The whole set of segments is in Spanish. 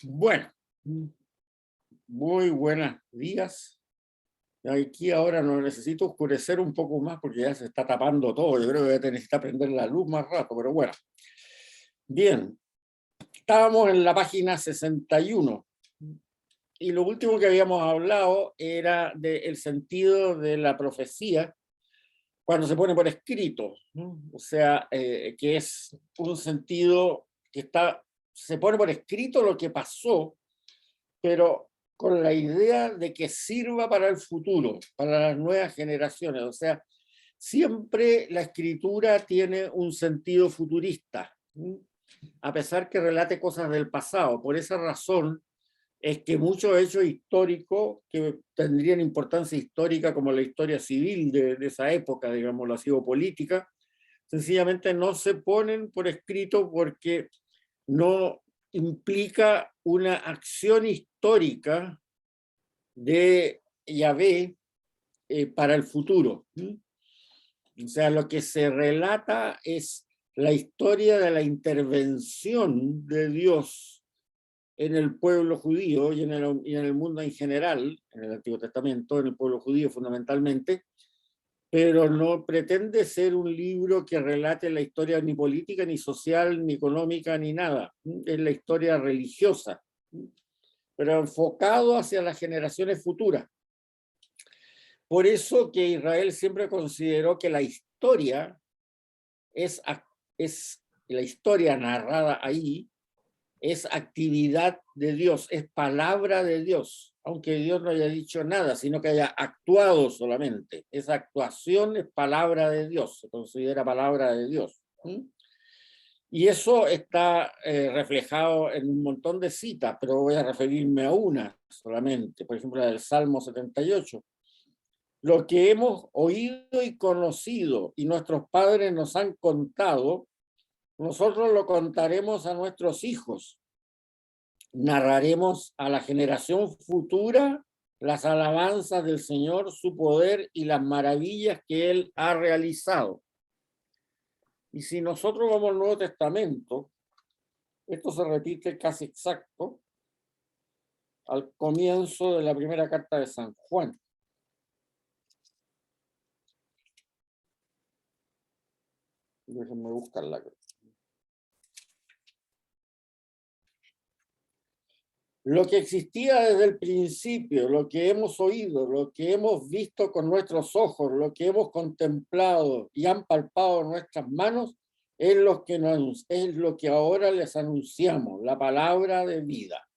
Bueno, muy buenos días. Aquí ahora no necesito oscurecer un poco más porque ya se está tapando todo. Yo creo que voy a necesitar prender la luz más rato, pero bueno. Bien, estábamos en la página 61 y lo último que habíamos hablado era del sentido de la profecía cuando se pone por escrito, ¿no? O sea, que es un sentido que se pone por escrito lo que pasó, pero con la idea de que sirva para el futuro, para las nuevas generaciones. O sea, siempre la escritura tiene un sentido futurista, a pesar que relate cosas del pasado. Por esa razón es que muchos hechos históricos que tendrían importancia histórica, como la historia civil de esa época, digamos, la política, sencillamente no se ponen por escrito porque no implica una acción histórica de Yahvé para el futuro. O sea, lo que se relata es la historia de la intervención de Dios en el pueblo judío y en el mundo en general, en el Antiguo Testamento, en el pueblo judío fundamentalmente, pero no pretende ser un libro que relate la historia ni política, ni social, ni económica, ni nada. Es la historia religiosa, pero enfocado hacia las generaciones futuras. Por eso que Israel siempre consideró que la historia es la historia narrada ahí, es actividad de Dios, es palabra de Dios, aunque Dios no haya dicho nada, sino que haya actuado solamente. Esa actuación es palabra de Dios, se considera palabra de Dios. Y eso está reflejado en un montón de citas, pero voy a referirme a una solamente, por ejemplo, la del Salmo 78. Lo que hemos oído y conocido y nuestros padres nos han contado, nosotros lo contaremos a nuestros hijos. Narraremos a la generación futura las alabanzas del Señor, su poder y las maravillas que Él ha realizado. Y si nosotros vamos al Nuevo Testamento, esto se repite casi exacto al comienzo de la primera carta de San Juan. Déjenme buscarla. Lo que existía desde el principio, lo que hemos oído, lo que hemos visto con nuestros ojos, lo que hemos contemplado y han palpado nuestras manos, es lo que ahora les anunciamos, la palabra de vida.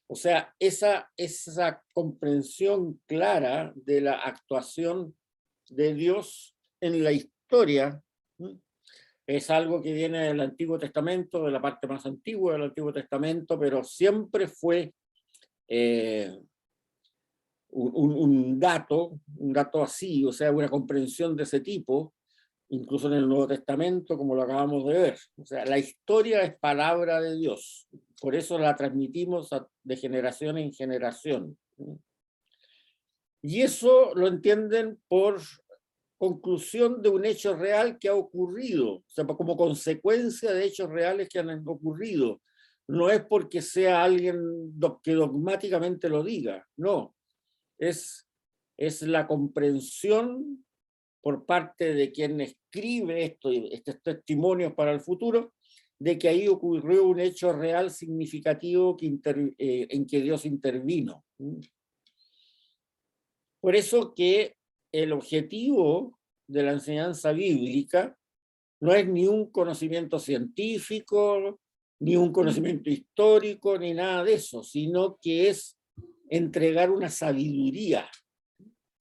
O sea, esa comprensión clara de la actuación de Dios en la historia, es algo que viene del Antiguo Testamento, de la parte más antigua del Antiguo Testamento, pero siempre fue un dato así, o sea, una comprensión de ese tipo, incluso en el Nuevo Testamento, como lo acabamos de ver. O sea, la historia es palabra de Dios, por eso la transmitimos de generación en generación. Y eso lo entienden por conclusión de un hecho real que ha ocurrido, o sea, como consecuencia de hechos reales que han ocurrido. No es porque sea alguien que dogmáticamente lo diga, no. Es la comprensión por parte de quien escribe estos testimonios para el futuro, de que ahí ocurrió un hecho real significativo en que Dios intervino. Por eso que el objetivo de la enseñanza bíblica no es ni un conocimiento científico, ni un conocimiento histórico, ni nada de eso, sino que es entregar una sabiduría.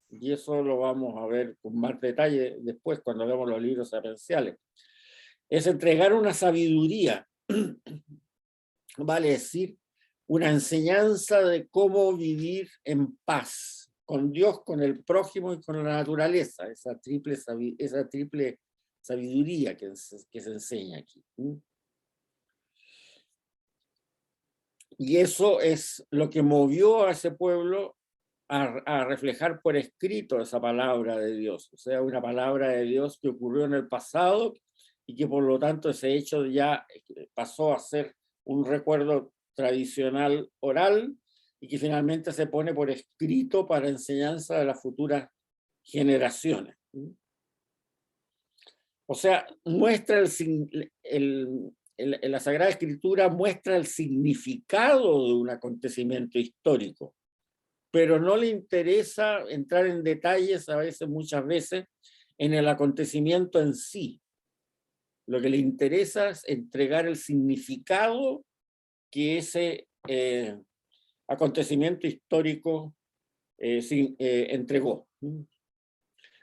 Y eso lo vamos a ver con más detalle después cuando veamos los libros sapienciales. Es entregar una sabiduría, vale decir, una enseñanza de cómo vivir en paz con Dios, con el prójimo y con la naturaleza, esa triple sabiduría que se enseña aquí. Y eso es lo que movió a ese pueblo a reflejar por escrito esa palabra de Dios, o sea, una palabra de Dios que ocurrió en el pasado y que por lo tanto ese hecho ya pasó a ser un recuerdo tradicional oral y que finalmente se pone por escrito para enseñanza de las futuras generaciones. O sea, muestra la Sagrada Escritura muestra el significado de un acontecimiento histórico, pero no le interesa entrar en detalles muchas veces, en el acontecimiento en sí. Lo que le interesa es entregar el significado que ese acontecimiento histórico entregó.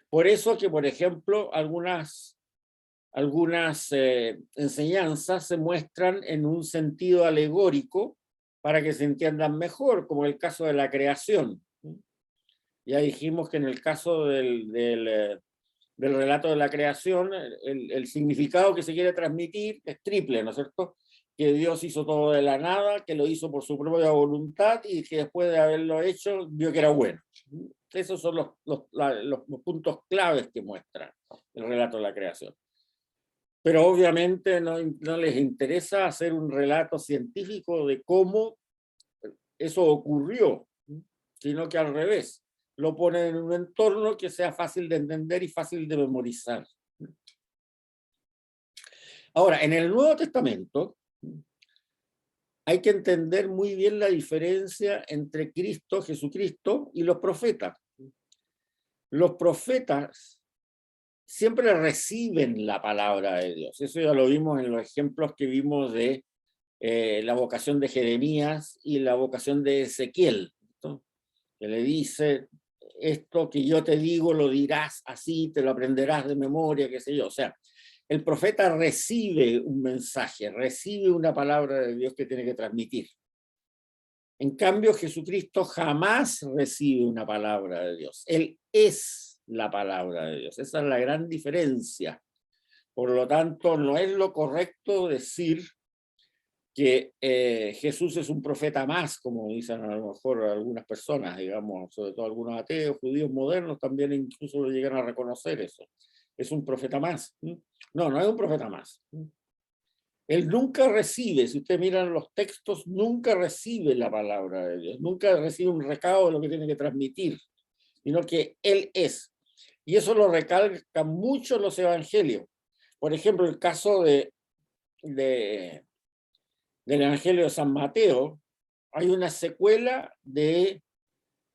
Por eso que, por ejemplo, algunas enseñanzas se muestran en un sentido alegórico para que se entiendan mejor, como el caso de la creación. Ya dijimos que en el caso del relato de la creación, el significado que se quiere transmitir es triple, ¿no es cierto? Que Dios hizo todo de la nada, que lo hizo por su propia voluntad y que después de haberlo hecho vio que era bueno. Esos son los puntos claves que muestra el relato de la creación. Pero obviamente no les interesa hacer un relato científico de cómo eso ocurrió, sino que al revés, lo ponen en un entorno que sea fácil de entender y fácil de memorizar. Ahora, en el Nuevo Testamento hay que entender muy bien la diferencia entre Cristo, Jesucristo, y los profetas. Los profetas siempre reciben la palabra de Dios. Eso ya lo vimos en los ejemplos que vimos de la vocación de Jeremías y la vocación de Ezequiel, ¿no? Que le dice, esto que yo te digo lo dirás así, te lo aprenderás de memoria, qué sé yo. O sea, el profeta recibe un mensaje, recibe una palabra de Dios que tiene que transmitir. En cambio, Jesucristo jamás recibe una palabra de Dios. Él es la palabra de Dios. Esa es la gran diferencia. Por lo tanto, no es lo correcto decir que Jesús es un profeta más, como dicen a lo mejor algunas personas, digamos, sobre todo algunos ateos, judíos modernos, también incluso lo llegan a reconocer eso. Es un profeta más. No, no es un profeta más. Él nunca recibe, si ustedes miran los textos, nunca recibe la palabra de Dios, nunca recibe un recado de lo que tiene que transmitir, sino que Él es. Y eso lo recalcan mucho los evangelios. Por ejemplo, el caso del Evangelio de San Mateo, hay una secuela de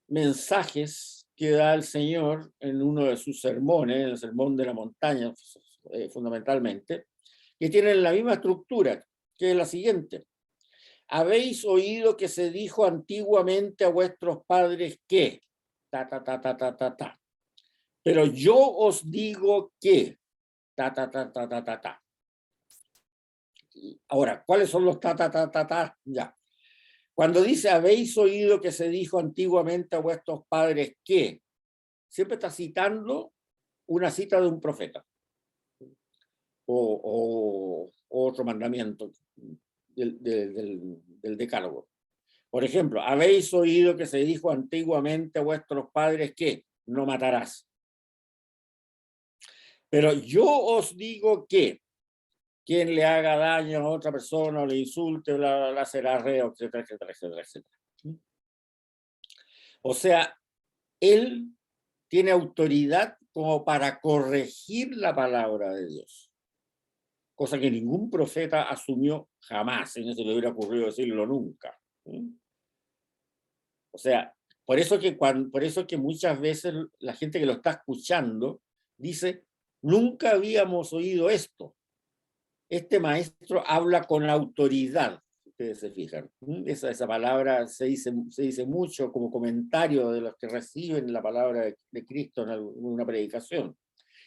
mensajes que da el Señor en uno de sus sermones, en el Sermón de la Montaña, fundamentalmente, que tienen la misma estructura, que es la siguiente. Habéis oído que se dijo antiguamente a vuestros padres que, ta, ta, ta, ta, ta, ta, ta. Pero yo os digo que, ta, ta, ta, ta, ta, ta, ta. Ahora, ¿cuáles son los ta, ta, ta, ta, ta? Ya. Cuando dice, habéis oído que se dijo antiguamente a vuestros padres que, siempre está citando una cita de un profeta o otro mandamiento del decálogo. Por ejemplo, habéis oído que se dijo antiguamente a vuestros padres que no matarás. Pero yo os digo que quien le haga daño a otra persona o le insulte, bla, bla, bla, será reo, etcétera, etcétera, etcétera, etcétera. O sea, él tiene autoridad como para corregir la palabra de Dios, cosa que ningún profeta asumió jamás, y no se le hubiera ocurrido decirlo nunca. O sea, por eso que muchas veces la gente que lo está escuchando dice, nunca habíamos oído esto. Este maestro habla con autoridad, ustedes se fijan. Esa palabra se dice mucho como comentario de los que reciben la palabra de Cristo en una predicación.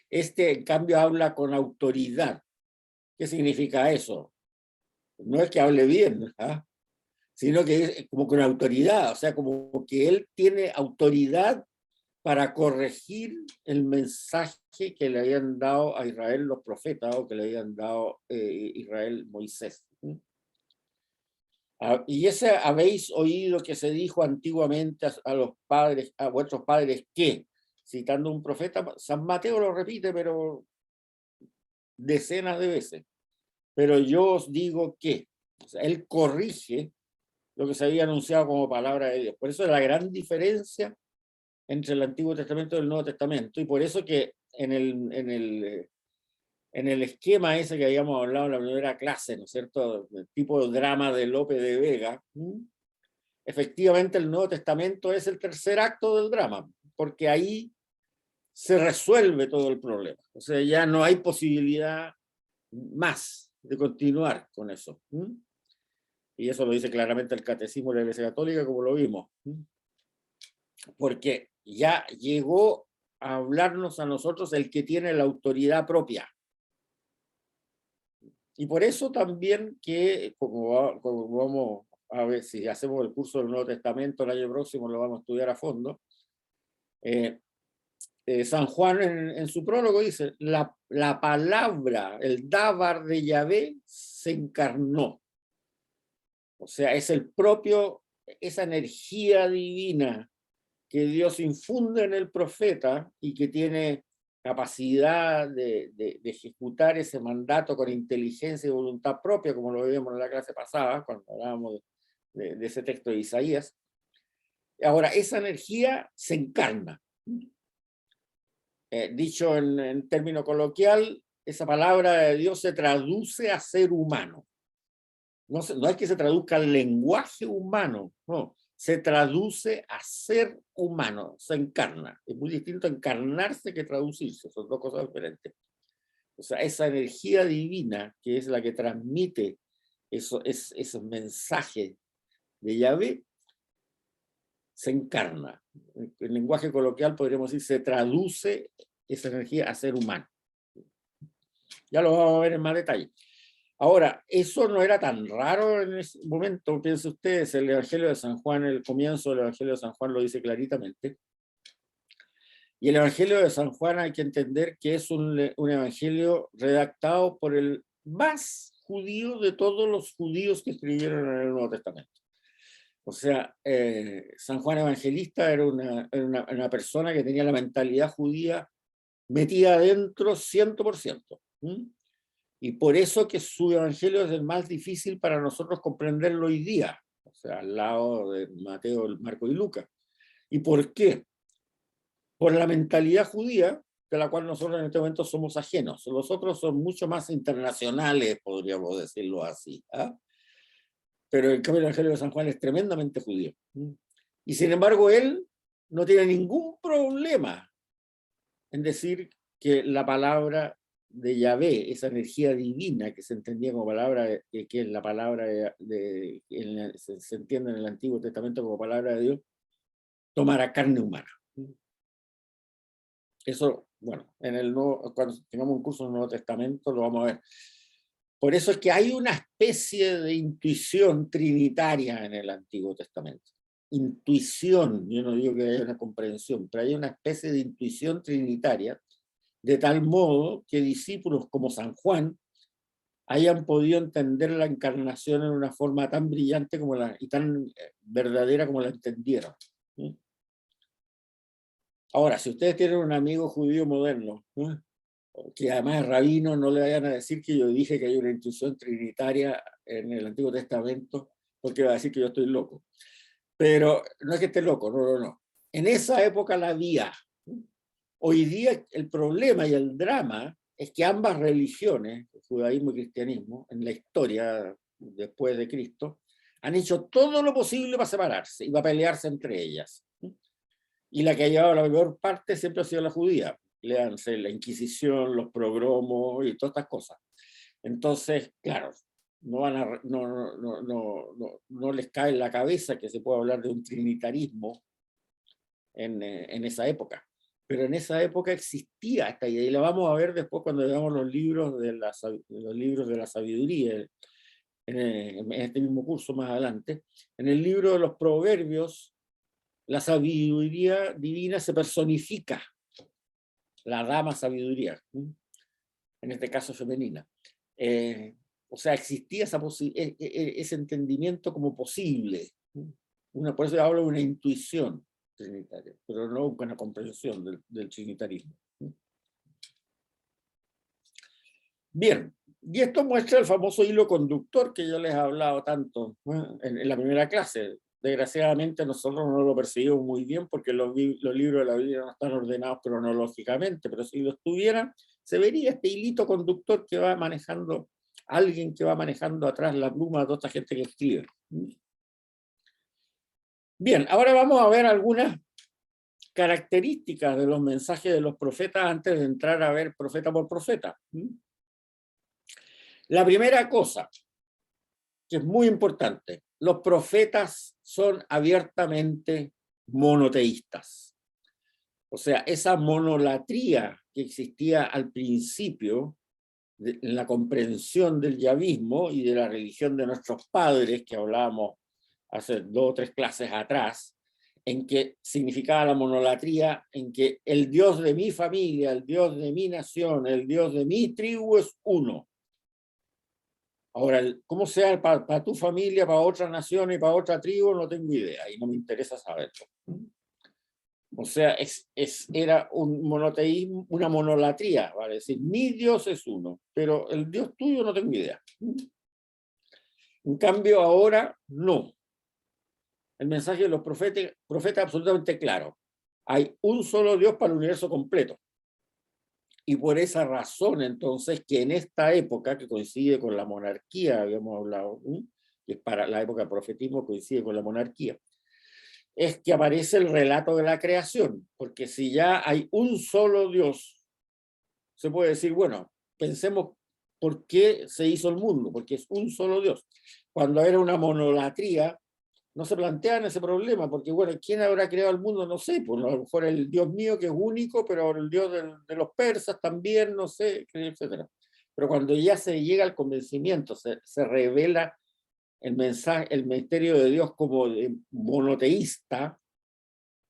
En cambio, habla con autoridad. ¿Qué significa eso? No es que hable bien, ¿ah? Sino que es como con autoridad, o sea, como que él tiene autoridad para corregir el mensaje que le habían dado a Israel los profetas o que le habían dado Israel Moisés. Y ese habéis oído que se dijo antiguamente a los padres, a vuestros padres que, citando un profeta, San Mateo lo repite, pero decenas de veces. Pero yo os digo que, O sea, él corrige lo que se había anunciado como palabra de Dios. Por eso es la gran diferencia entre el Antiguo Testamento y el Nuevo Testamento, y por eso que en el esquema ese que habíamos hablado en la primera clase, ¿no es cierto?, el tipo de drama de Lope de Vega, efectivamente el Nuevo Testamento es el tercer acto del drama, porque ahí se resuelve todo el problema. O sea, ya no hay posibilidad más de continuar con eso. Y eso lo dice claramente el Catecismo de la Iglesia Católica, como lo vimos. Porque ya llegó a hablarnos a nosotros el que tiene la autoridad propia. Y por eso también que, como vamos a ver, si hacemos el curso del Nuevo Testamento el año próximo, lo vamos a estudiar a fondo, San Juan en su prólogo dice, la palabra, el Dabar de Yahvé se encarnó. O sea, es el propio, esa energía divina que Dios infunde en el profeta y que tiene capacidad de ejecutar ese mandato con inteligencia y voluntad propia, como lo vimos en la clase pasada, cuando hablábamos de ese texto de Isaías. Ahora, esa energía se encarna. Dicho en término coloquial, esa palabra de Dios se traduce a ser humano. No es que se traduzca al lenguaje humano, no, se traduce a ser humano, se encarna. Es muy distinto encarnarse que traducirse, son dos cosas diferentes. O sea, esa energía divina, que es la que transmite esos mensajes de Yahvé, se encarna. En lenguaje coloquial podríamos decir, se traduce esa energía a ser humano. Ya lo vamos a ver en más detalle. Ahora, eso no era tan raro en ese momento, piensen ustedes, el Evangelio de San Juan, el comienzo del Evangelio de San Juan lo dice claritamente. Y el Evangelio de San Juan hay que entender que es un evangelio redactado por el más judío de todos los judíos que escribieron en el Nuevo Testamento. O sea, San Juan Evangelista era una persona que tenía la mentalidad judía metida adentro 100%. Y por eso que su evangelio es el más difícil para nosotros comprenderlo hoy día, o sea, al lado de Mateo, Marco y Lucas. ¿Y por qué? Por la mentalidad judía, de la cual nosotros en este momento somos ajenos. Los otros son mucho más internacionales, podríamos decirlo así. Pero en cambio el evangelio de San Juan es tremendamente judío. Y sin embargo, él no tiene ningún problema en decir que la palabra de Yahvé, esa energía divina que se entendía como palabra, que es la palabra se entiende en el Antiguo Testamento como palabra de Dios, tomará carne humana. Eso, bueno, cuando tengamos un curso del Nuevo Testamento lo vamos a ver. Por eso es que hay una especie de intuición trinitaria en el Antiguo Testamento. Intuición, yo no digo que haya una comprensión, pero hay una especie de intuición trinitaria, de tal modo que discípulos como San Juan hayan podido entender la encarnación en una forma tan brillante y tan verdadera como la entendieron. Ahora, si ustedes tienen un amigo judío moderno, que además es rabino, no le vayan a decir que yo dije que hay una intuición trinitaria en el Antiguo Testamento, porque va a decir que yo estoy loco. Pero no es que esté loco, no. En esa época la había. Hoy día el problema y el drama es que ambas religiones, el judaísmo y el cristianismo, en la historia después de Cristo, han hecho todo lo posible para separarse y para pelearse entre ellas. Y la que ha llevado la mayor parte siempre ha sido la judía. Léanse la Inquisición, los pogromos y todas estas cosas. Entonces, claro, no les cae en la cabeza que se pueda hablar de un trinitarismo en esa época. Pero en esa época existía esta idea, y la vamos a ver después cuando veamos los libros de la sabiduría, en este mismo curso más adelante. En el libro de los Proverbios, la sabiduría divina se personifica, la dama sabiduría, en este caso femenina. O sea, existía ese entendimiento como posible. Por eso hablo de una intuición trinitaria, pero no una comprensión del trinitarismo. Bien, Y esto muestra el famoso hilo conductor que yo les he hablado tanto, ¿no? En la primera clase. Desgraciadamente nosotros no lo percibimos muy bien porque los libros de la Biblia no están ordenados cronológicamente, pero si lo estuvieran, se vería este hilito conductor que va manejando, alguien que va manejando atrás la pluma de toda esta gente que escribe. Bien, ahora vamos a ver algunas características de los mensajes de los profetas antes de entrar a ver profeta por profeta. La primera cosa, que es muy importante, los profetas son abiertamente monoteístas. O sea, esa monolatría que existía al principio en la comprensión del yavismo y de la religión de nuestros padres, que hablábamos hace 2 o 3 clases atrás, en que significaba la monolatría, en que el Dios de mi familia, el Dios de mi nación, el Dios de mi tribu es uno. Ahora, cómo sea para tu familia, para otra nación y para otra tribu, no tengo idea y no me interesa saberlo. O sea, era un monoteísmo, una monolatría, ¿vale? Es decir, mi Dios es uno, pero el Dios tuyo no tengo idea. En cambio, ahora no. El mensaje de los profetas es absolutamente claro. Hay un solo Dios para el universo completo. Y por esa razón, entonces, que en esta época, que coincide con la monarquía, habíamos hablado, que es para la época del profetismo, coincide con la monarquía, es que aparece el relato de la creación, porque si ya hay un solo Dios, se puede decir, bueno, pensemos por qué se hizo el mundo, porque es un solo Dios. Cuando era una monolatría, no se plantean ese problema, porque bueno, ¿quién habrá creado el mundo? No sé, pues a lo mejor el Dios mío que es único, pero el Dios de los persas también, no sé, etc. Pero cuando ya se llega al convencimiento, se revela el mensaje, el misterio de Dios como monoteísta,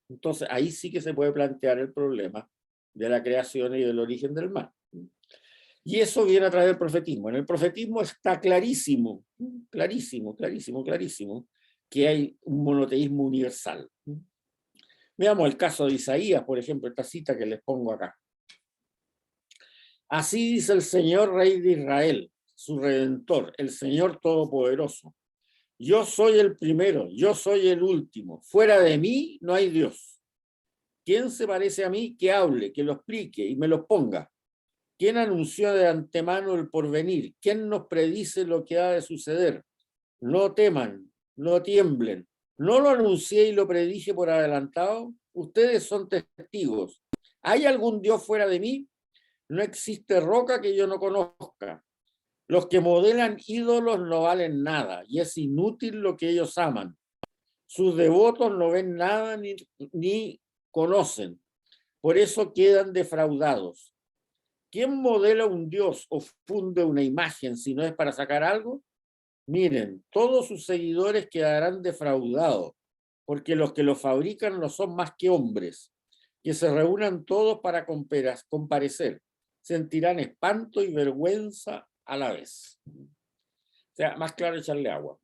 entonces ahí sí que se puede plantear el problema de la creación y del origen del mal. Y eso viene a través del profetismo. En el profetismo está clarísimo, clarísimo, clarísimo, clarísimo, que hay un monoteísmo universal. Veamos el caso de Isaías, por ejemplo, esta cita que les pongo acá. Así dice el Señor Rey de Israel, su Redentor, el Señor Todopoderoso. Yo soy el primero, yo soy el último. Fuera de mí no hay Dios. ¿Quién se parece a mí? Que hable, que lo explique y me lo ponga. ¿Quién anunció de antemano el porvenir? ¿Quién nos predice lo que ha de suceder? No teman, no tiemblen. ¿No lo anuncié y lo predije por adelantado? Ustedes son testigos. ¿Hay algún Dios fuera de mí? No existe roca que yo no conozca. Los que modelan ídolos no valen nada y es inútil lo que ellos aman. Sus devotos no ven nada ni conocen. Por eso quedan defraudados. ¿Quién modela un dios o funde una imagen si no es para sacar algo? Miren, todos sus seguidores quedarán defraudados, porque los que lo fabrican no son más que hombres, que se reúnan todos para comparecer. Sentirán espanto y vergüenza a la vez. O sea, más claro echarle agua.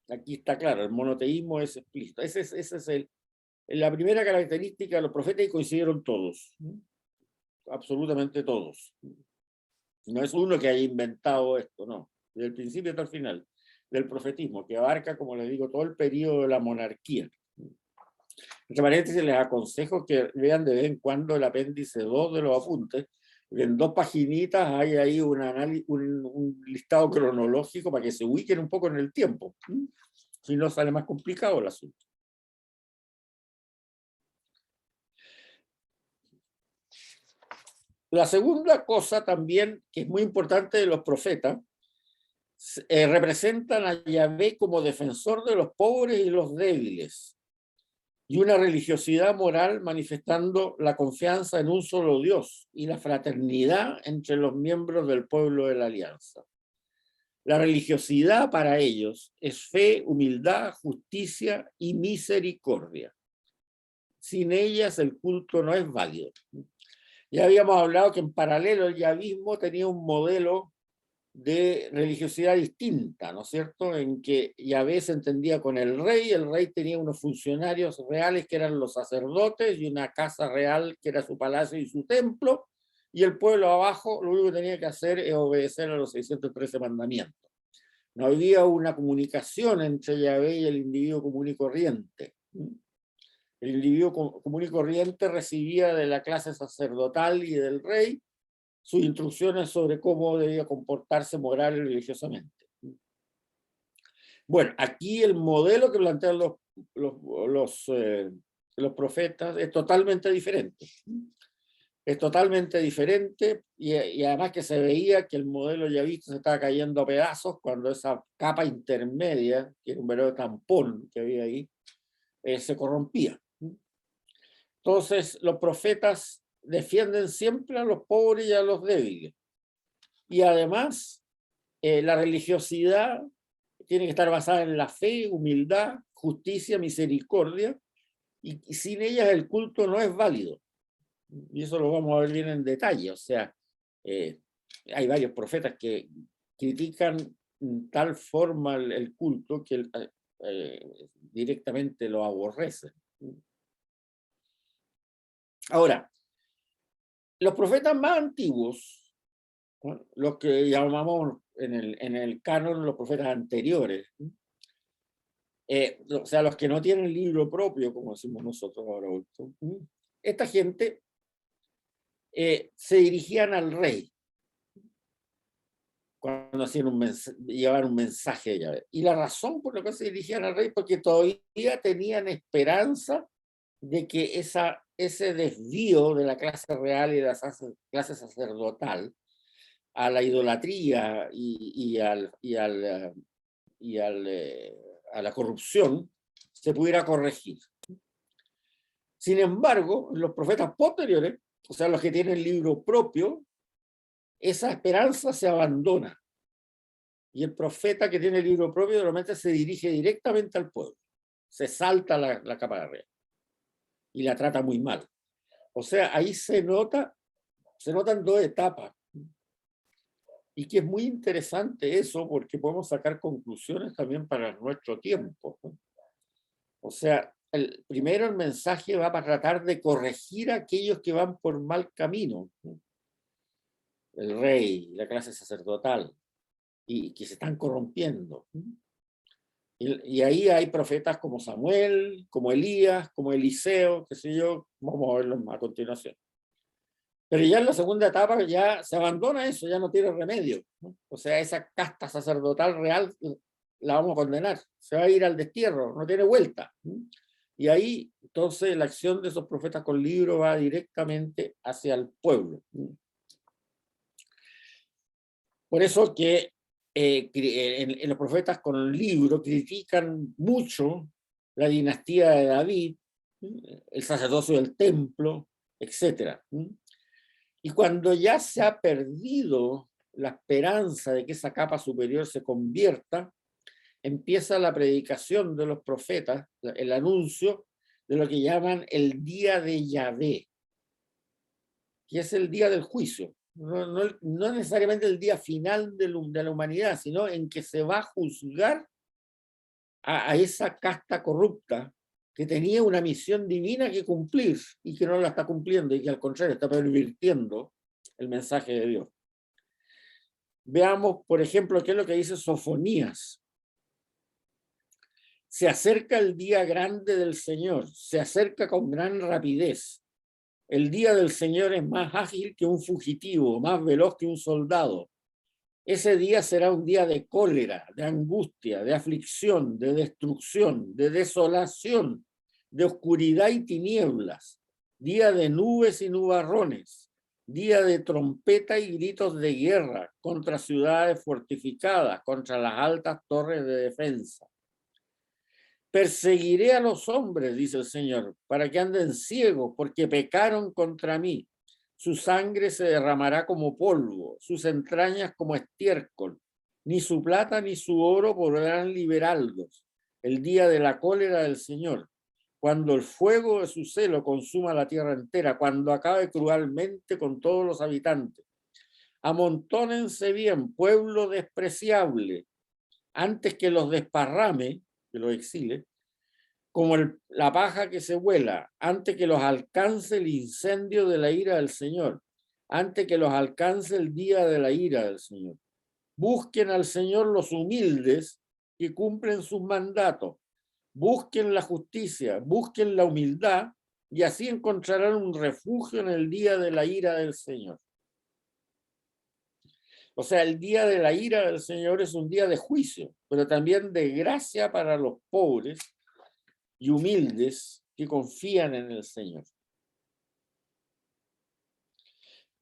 Aquí está claro, el monoteísmo es explícito. Esa es la primera característica de los profetas y coincidieron todos. Absolutamente todos. No es uno que haya inventado esto, no. Desde el principio hasta el final del profetismo, que abarca, como les digo, todo el periodo de la monarquía. Entre paréntesis, les aconsejo que vean de vez en cuando el apéndice 2 de los apuntes, porque en 2 paginitas hay ahí un listado cronológico para que se ubiquen un poco en el tiempo. Si no, sale más complicado el asunto. La segunda cosa también, que es muy importante de los profetas, representan a Yahvé como defensor de los pobres y los débiles, y una religiosidad moral manifestando la confianza en un solo Dios y la fraternidad entre los miembros del pueblo de la alianza. La religiosidad para ellos es fe, humildad, justicia y misericordia. Sin ellas el culto no es válido. Ya habíamos hablado que en paralelo el yavismo tenía un modelo de religiosidad distinta, ¿no es cierto? En que Yahvé se entendía con el rey tenía unos funcionarios reales que eran los sacerdotes y una casa real que era su palacio y su templo, y el pueblo abajo lo único que tenía que hacer es obedecer a los 613 mandamientos. No había una comunicación entre Yahvé y el individuo común y corriente. El individuo común y corriente recibía de la clase sacerdotal y del rey sus instrucciones sobre cómo debía comportarse moral y religiosamente. Bueno, aquí el modelo que plantean los profetas es totalmente diferente. Es totalmente diferente y además que se veía que el modelo ya visto se estaba cayendo a pedazos cuando esa capa intermedia, que era un verdadero tampón que había ahí, se corrompía. Entonces, los profetas defienden siempre a los pobres y a los débiles. Y además, la religiosidad tiene que estar basada en la fe, humildad, justicia, misericordia, y sin ellas el culto no es válido. Y eso lo vamos a ver bien en detalle. O sea, hay varios profetas que critican tal forma el culto que directamente lo aborrecen. Ahora, los profetas más antiguos, ¿no?, los que llamamos en el canon los profetas anteriores, o sea, los que no tienen libro propio, como decimos nosotros ahora, esta gente se dirigían al rey cuando hacían llevaban un mensaje de Yahvé. Y la razón por la que se dirigían al rey, porque todavía tenían esperanza de que ese desvío de la clase real y de la clase sacerdotal a la idolatría a la corrupción se pudiera corregir. Sin embargo, los profetas posteriores, o sea, los que tienen libro propio, esa esperanza se abandona. Y el profeta que tiene el libro propio normalmente se dirige directamente al pueblo. Se salta la capa de arriba y la trata muy mal. O sea, ahí se notan dos etapas. Y que es muy interesante eso porque podemos sacar conclusiones también para nuestro tiempo. O sea, primero el mensaje va para tratar de corregir a aquellos que van por mal camino. El rey, la clase sacerdotal, y que se están corrompiendo. Y ahí hay profetas como Samuel, como Elías, como Eliseo, qué sé yo, vamos a verlos a continuación. Pero ya en la segunda etapa ya se abandona eso, ya no tiene remedio, ¿no? O sea, esa casta sacerdotal real la vamos a condenar, se va a ir al destierro, no tiene vuelta. Y ahí entonces la acción de esos profetas con libro va directamente hacia el pueblo. Por eso que en los profetas con el libro critican mucho la dinastía de David, el sacerdocio del templo, etc. Y cuando ya se ha perdido la esperanza de que esa capa superior se convierta, empieza la predicación de los profetas, el anuncio de lo que llaman el día de Yahvé, que es el día del juicio. No necesariamente el día final de la humanidad, sino en que se va a juzgar a esa casta corrupta que tenía una misión divina que cumplir y que no la está cumpliendo y que al contrario está pervirtiendo el mensaje de Dios. Veamos, por ejemplo, qué es lo que dice Sofonías. Se acerca el día grande del Señor, se acerca con gran rapidez. El día del Señor es más ágil que un fugitivo, más veloz que un soldado. Ese día será un día de cólera, de angustia, de aflicción, de destrucción, de desolación, de oscuridad y tinieblas, día de nubes y nubarrones, día de trompeta y gritos de guerra contra ciudades fortificadas, contra las altas torres de defensa. Perseguiré a los hombres, dice el Señor, para que anden ciegos, porque pecaron contra mí. Su sangre se derramará como polvo, sus entrañas como estiércol. Ni su plata ni su oro podrán liberarlos. El día de la cólera del Señor, cuando el fuego de su celo consuma la tierra entera, cuando acabe cruelmente con todos los habitantes. Amontónense bien, pueblo despreciable, antes que los desparrame, que los exile, como la paja que se vuela, antes que los alcance el incendio de la ira del Señor. antes que los alcance el día de la ira del Señor. Busquen al Señor los humildes que cumplen sus mandatos. Busquen la justicia, busquen la humildad, y así encontrarán un refugio en el día de la ira del Señor. O sea, el día de la ira del Señor es un día de juicio, pero también de gracia para los pobres y humildes que confían en el Señor.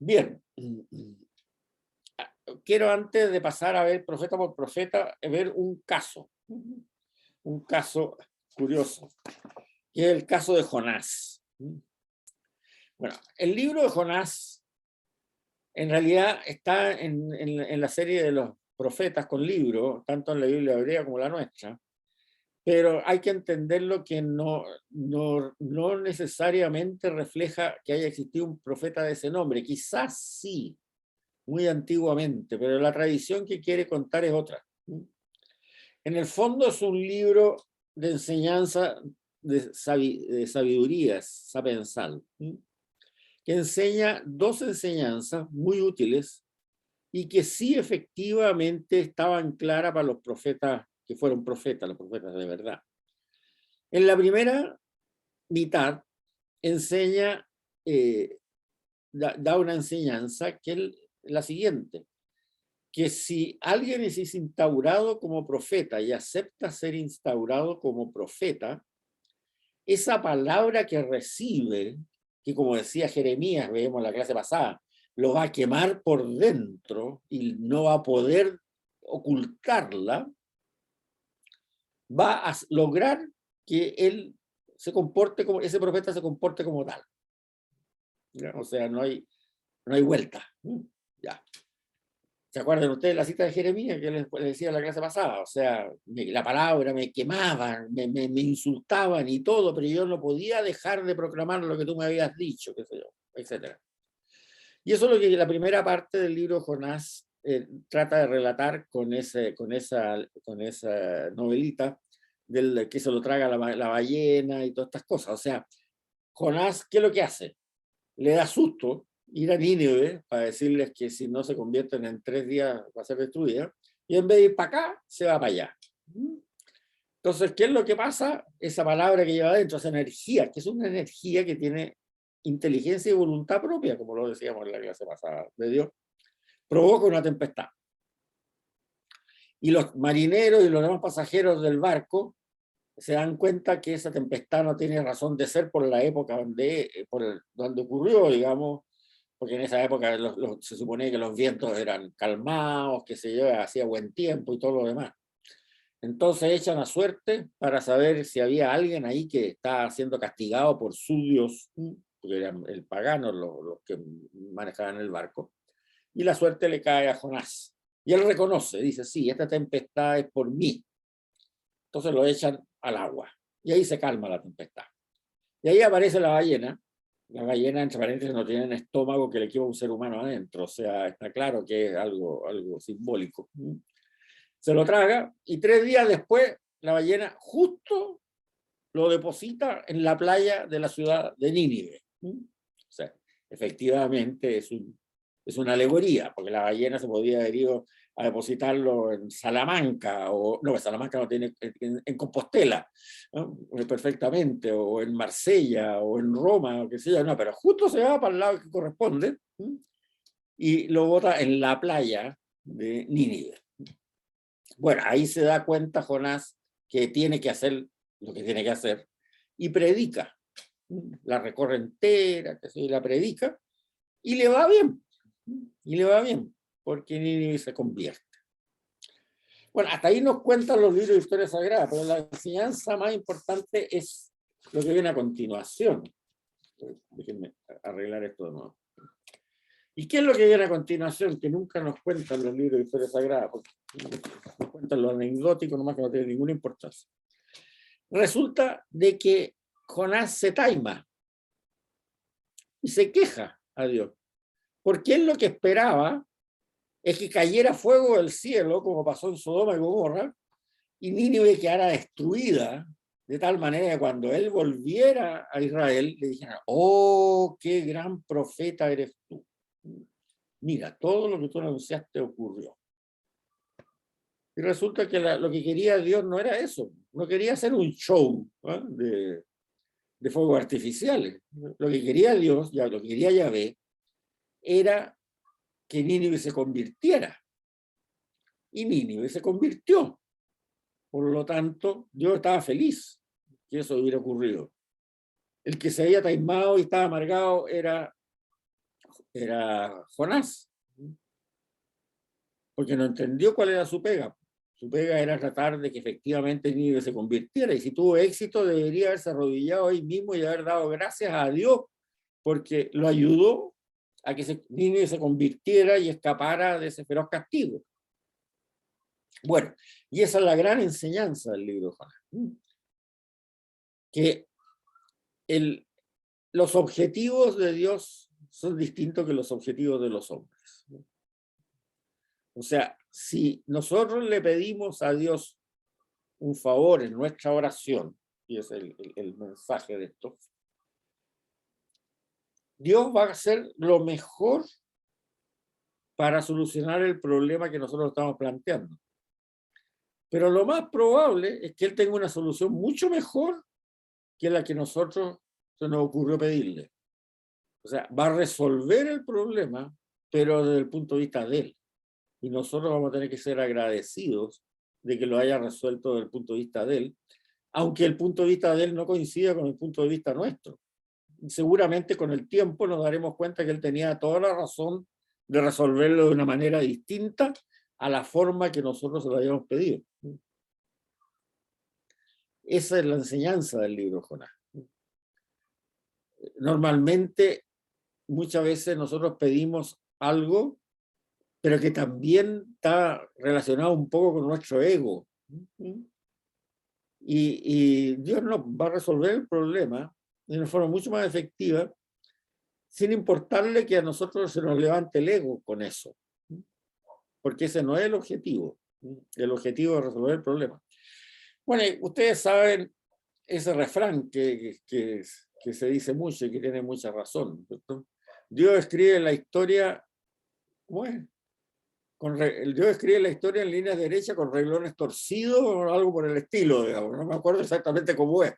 Bien, quiero, antes de pasar a ver profeta por profeta, ver un caso curioso, que es el caso de Jonás. Bueno, el libro de Jonás en realidad está en la serie de los profetas con libros, tanto en la Biblia hebrea como la nuestra, pero hay que entenderlo que no necesariamente refleja que haya existido un profeta de ese nombre. Quizás sí, muy antiguamente, pero la tradición que quiere contar es otra. En el fondo es un libro de enseñanza de sabiduría sapensal, que enseña dos enseñanzas muy útiles y que sí efectivamente estaban claras para los profetas que fueron profetas, los profetas de verdad. En la primera mitad enseña, da una enseñanza que es la siguiente, que si alguien es instaurado como profeta y acepta ser instaurado como profeta, esa palabra que recibe, que como decía Jeremías, veíamos en la clase pasada, lo va a quemar por dentro y no va a poder ocultarla, va a lograr que él se comporte como, ese profeta se comporte como tal. ¿Ya? O sea, no hay vuelta. Ya. ¿Se acuerdan ustedes la cita de Jeremías que les decía en la clase pasada? O sea, la palabra me quemaban, me insultaban y todo, pero yo no podía dejar de proclamar lo que tú me habías dicho, qué sé yo, etc. Y eso es lo que la primera parte del libro Jonás trata de relatar con esa novelita del que se lo traga la ballena y todas estas cosas. O sea, Jonás, ¿qué es lo que hace? Le da susto ir a Nínive para decirles que si no se convierten en 3 días va a ser destruida, y en vez de ir para acá, se va para allá. Entonces, ¿qué es lo que pasa? Esa palabra que lleva adentro, esa energía, que es una energía que tiene inteligencia y voluntad propia, como lo decíamos en la clase pasada de Dios, provoca una tempestad. Y los marineros y los demás pasajeros del barco se dan cuenta que esa tempestad no tiene razón de ser por la época donde ocurrió, digamos, porque en esa época se supone que los vientos eran calmados, que se lleva, hacía buen tiempo y todo lo demás. Entonces echan a suerte para saber si había alguien ahí que estaba siendo castigado por su dios, porque eran el pagano los que manejaban el barco, y la suerte le cae a Jonás. Y él reconoce, dice, sí, esta tempestad es por mí. Entonces lo echan al agua, y ahí se calma la tempestad. Y ahí aparece la ballena. La ballena, entre paréntesis, no tiene un estómago que le quepa un ser humano adentro, o sea, está claro que es algo simbólico. Se lo traga y 3 días después la ballena justo lo deposita en la playa de la ciudad de Nínive. O sea, efectivamente es una alegoría, porque la ballena se podría haber ido a depositarlo en Salamanca, o no, Salamanca no tiene, en Compostela, ¿no? Perfectamente, o en Marsella, o en Roma, o qué sé yo, no, pero justo se va para el lado que corresponde, y lo bota en la playa de Nínive. Bueno, ahí se da cuenta Jonás que tiene que hacer lo que tiene que hacer, y predica, la recorre entera, y la predica, y le va bien, porque Nínive se convierte. Bueno, hasta ahí nos cuentan los libros de historia sagrada, pero la enseñanza más importante es lo que viene a continuación. Déjenme arreglar esto de nuevo. ¿Y qué es lo que viene a continuación? Que nunca nos cuentan los libros de historia sagrada, porque nos cuentan lo anecdótico, nomás que no tiene ninguna importancia. Resulta de que Jonás se taima y se queja a Dios, porque él lo que esperaba es que cayera fuego del cielo, como pasó en Sodoma y Gomorra, y Nínive quedara destruida, de tal manera que cuando él volviera a Israel, le dijeran, oh, qué gran profeta eres tú. mira, todo lo que tú anunciaste ocurrió. Y resulta que lo que quería Dios no era eso, no quería hacer un show, ¿no?, de fuegos artificiales. Lo que quería Dios, ya lo que quería Yahvé, era que Nínive se convirtiera. Y Nínive se convirtió. Por lo tanto, Dios estaba feliz que eso hubiera ocurrido. El que se había taimado y estaba amargado era Jonás, porque no entendió cuál era su pega. Su pega era tratar de que efectivamente Nínive se convirtiera, y si tuvo éxito debería haberse arrodillado ahí mismo y haber dado gracias a Dios porque lo ayudó a que Nínive se convirtiera y escapara de ese feroz castigo. Bueno, y esa es la gran enseñanza del libro de Jonás, que los objetivos de Dios son distintos que los objetivos de los hombres. O sea, si nosotros le pedimos a Dios un favor en nuestra oración, y es el mensaje de esto, Dios va a hacer lo mejor para solucionar el problema que nosotros estamos planteando. Pero lo más probable es que Él tenga una solución mucho mejor que la que nosotros se nos ocurrió pedirle. O sea, va a resolver el problema, pero desde el punto de vista de Él. Y nosotros vamos a tener que ser agradecidos de que lo haya resuelto desde el punto de vista de Él, aunque el punto de vista de Él no coincida con el punto de vista nuestro. Seguramente con el tiempo nos daremos cuenta que Él tenía toda la razón de resolverlo de una manera distinta a la forma que nosotros se lo habíamos pedido. Esa es la enseñanza del libro de Jonás. Normalmente, muchas veces nosotros pedimos algo, pero que también está relacionado un poco con nuestro ego. Y Dios nos va a resolver el problema de una forma mucho más efectiva, sin importarle que a nosotros se nos levante el ego con eso. Porque ese no es el objetivo. El objetivo es resolver el problema. Bueno, ustedes saben ese refrán que se dice mucho y que tiene mucha razón, ¿cierto? Dios escribe la historia, ¿cómo es? Dios escribe la historia en líneas derechas con renglones torcidos o algo por el estilo, digamos. No me acuerdo exactamente cómo es,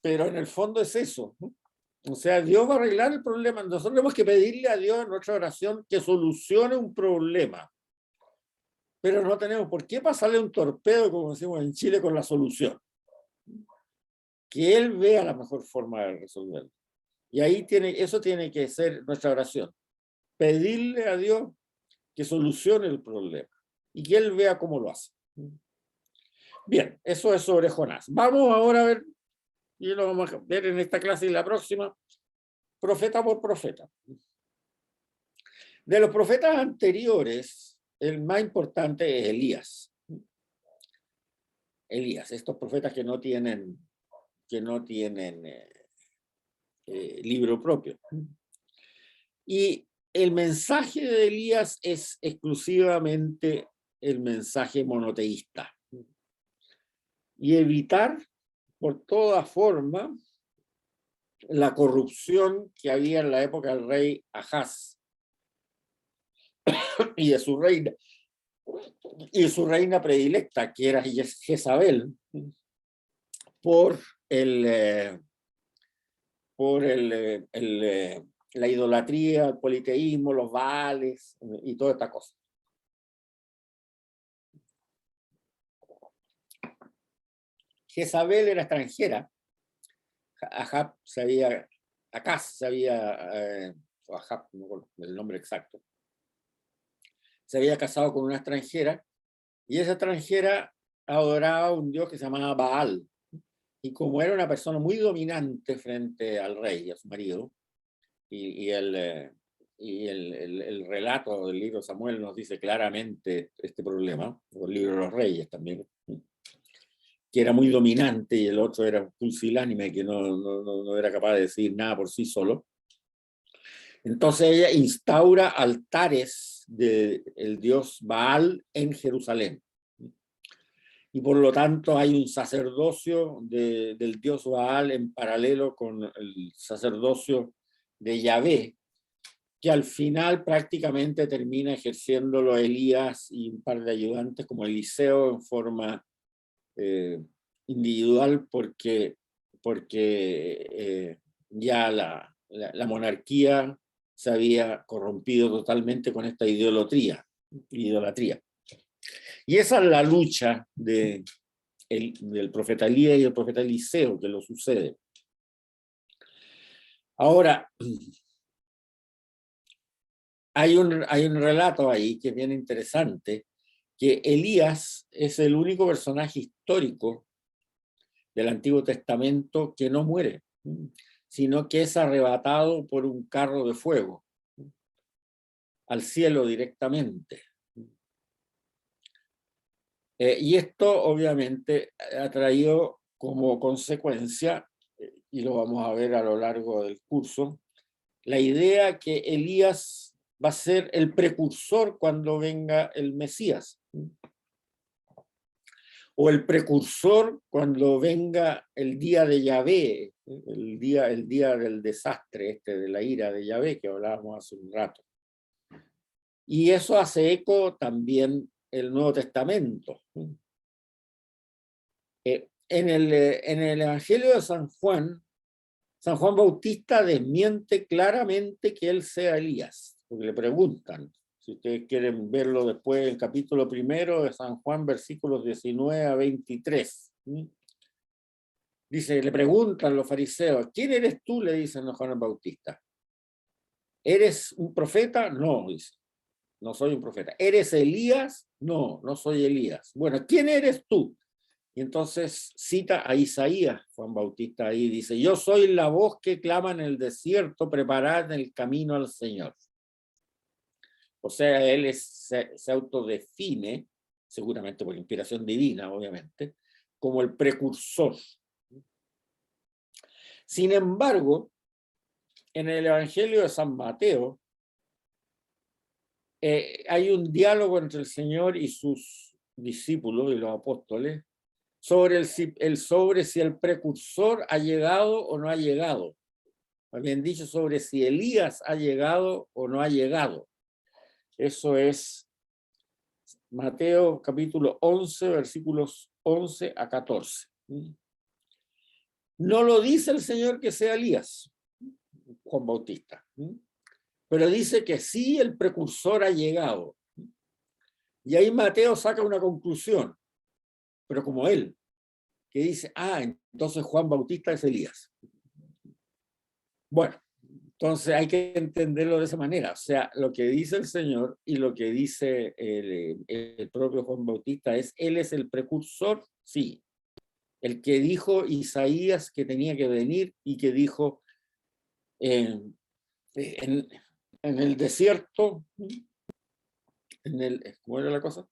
pero en el fondo es eso, ¿no? O sea, Dios va a arreglar el problema. Nosotros tenemos que pedirle a Dios en nuestra oración que solucione un problema, pero no tenemos por qué pasarle un torpedo, como decimos en Chile, con la solución. Que Él vea la mejor forma de resolverlo. Y ahí eso tiene que ser nuestra oración. Pedirle a Dios que solucione el problema y que Él vea cómo lo hace. Bien, eso es sobre Jonás. Vamos ahora a ver, y lo vamos a ver en esta clase y la próxima, profeta por profeta. De los profetas anteriores, el más importante es Elías. Elías, estos profetas que no tienen libro propio. Y el mensaje de Elías es exclusivamente el mensaje monoteísta. Y evitar por toda forma la corrupción que había en la época del rey Ahaz y de su reina predilecta, que era Jezabel, por la idolatría, el politeísmo, los baales y toda esta cosa. Jezabel era extranjera. Ahaz se había, Ahaz, no me acuerdo el nombre exacto, se había casado con una extranjera y esa extranjera adoraba a un dios que se llamaba Baal. Y como era una persona muy dominante frente al rey y a su marido, y el relato del libro de Samuel nos dice claramente este problema, o el libro de los reyes también, que era muy dominante y el otro era un pusilánime que no era capaz de decir nada por sí solo. Entonces ella instaura altares del dios Baal en Jerusalén. Y por lo tanto hay un sacerdocio del dios Baal en paralelo con el sacerdocio de Yahvé, que al final prácticamente termina ejerciéndolo Elías y un par de ayudantes como Eliseo en forma individual, porque ya la monarquía se había corrompido totalmente con esta idolatría. Y esa es la lucha del profeta Elías y el profeta Eliseo que lo sucede. Ahora, hay un relato ahí que es bien interesante, que Elías es el único personaje histórico del Antiguo Testamento que no muere, sino que es arrebatado por un carro de fuego al cielo directamente. Y esto obviamente ha traído como consecuencia, y lo vamos a ver a lo largo del curso, la idea que Elías va a ser el precursor cuando venga el Mesías, o el precursor cuando venga el día de Yahvé, el día del desastre, de la ira de Yahvé que hablábamos hace un rato. Y eso hace eco también el Nuevo Testamento. En el Evangelio de San Juan Bautista desmiente claramente que él sea Elías, porque le preguntan, si ustedes quieren verlo después, el capítulo 1 de San Juan, versículos 19 a 23. Dice, le preguntan los fariseos, ¿quién eres tú? Le dicen a Juan Bautista. ¿Eres un profeta? No, dice, no soy un profeta. ¿Eres Elías? No, no soy Elías. Bueno, ¿quién eres tú? Y entonces cita a Isaías, Juan Bautista ahí, dice, yo soy la voz que clama en el desierto, preparad el camino al Señor. O sea, él se autodefine, seguramente por inspiración divina, obviamente, como el precursor. Sin embargo, en el Evangelio de San Mateo, hay un diálogo entre el Señor y sus discípulos y los apóstoles, sobre si el precursor ha llegado o no ha llegado. Habían dicho sobre si Elías ha llegado o no ha llegado. Eso es Mateo capítulo 11, versículos 11 a 14. No lo dice el Señor que sea Elías, Juan Bautista, pero dice que sí el precursor ha llegado. Y ahí Mateo saca una conclusión, pero como él, que dice, entonces Juan Bautista es Elías. Bueno, entonces hay que entenderlo de esa manera. O sea, lo que dice el Señor y lo que dice el propio Juan Bautista es, él es el precursor, sí. El que dijo Isaías que tenía que venir y que dijo en el desierto, ¿cómo era la cosa?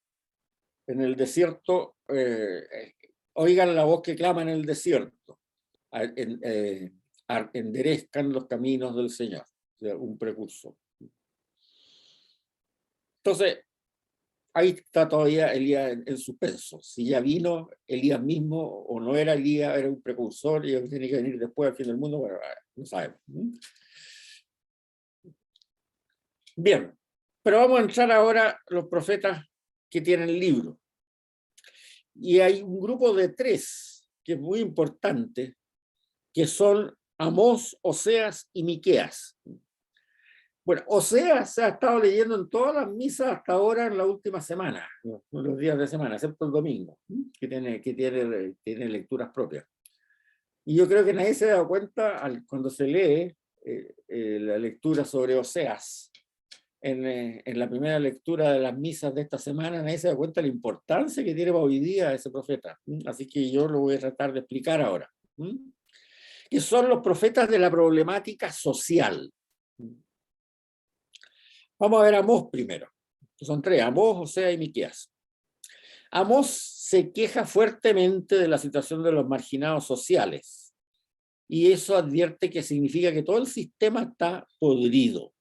En el desierto, oigan la voz que clama en el desierto, enderezcan los caminos del Señor, o sea, un precursor. Entonces, ahí está todavía Elías en suspenso. Si ya vino Elías mismo o no era Elías, era un precursor y tiene que venir después al fin del mundo, bueno, no sabemos. Bien, pero vamos a entrar ahora a los profetas que tienen el libro. Y hay un grupo de 3 que es muy importante, que son Amós, Oseas y Miqueas. Bueno, Oseas se ha estado leyendo en todas las misas hasta ahora en la última semana, los días de semana, excepto el domingo, que tiene lecturas propias. Y yo creo que nadie se ha dado cuenta cuando se lee la lectura sobre Oseas. En la primera lectura de las misas de esta semana, nadie se da cuenta de la importancia que tiene para hoy día ese profeta. Así que yo lo voy a tratar de explicar ahora. Que son los profetas de la problemática social. Vamos a ver a Amós primero. Son 3, Amós, Oseas y Miqueas. Amós se queja fuertemente de la situación de los marginados sociales. Y eso advierte que significa que todo el sistema está podrido.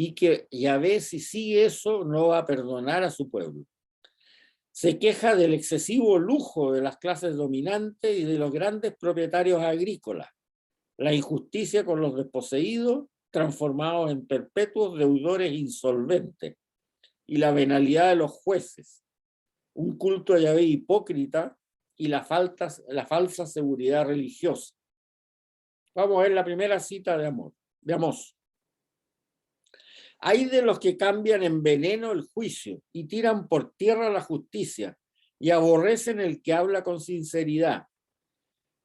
Y que Yahvé, si sigue eso, no va a perdonar a su pueblo. Se queja del excesivo lujo de las clases dominantes y de los grandes propietarios agrícolas, la injusticia con los desposeídos transformados en perpetuos deudores insolventes, y la venalidad de los jueces, un culto a Yahvé hipócrita y la falsa seguridad religiosa. Vamos a ver la primera cita de Amós. Hay de los que cambian en veneno el juicio y tiran por tierra la justicia y aborrecen el que habla con sinceridad.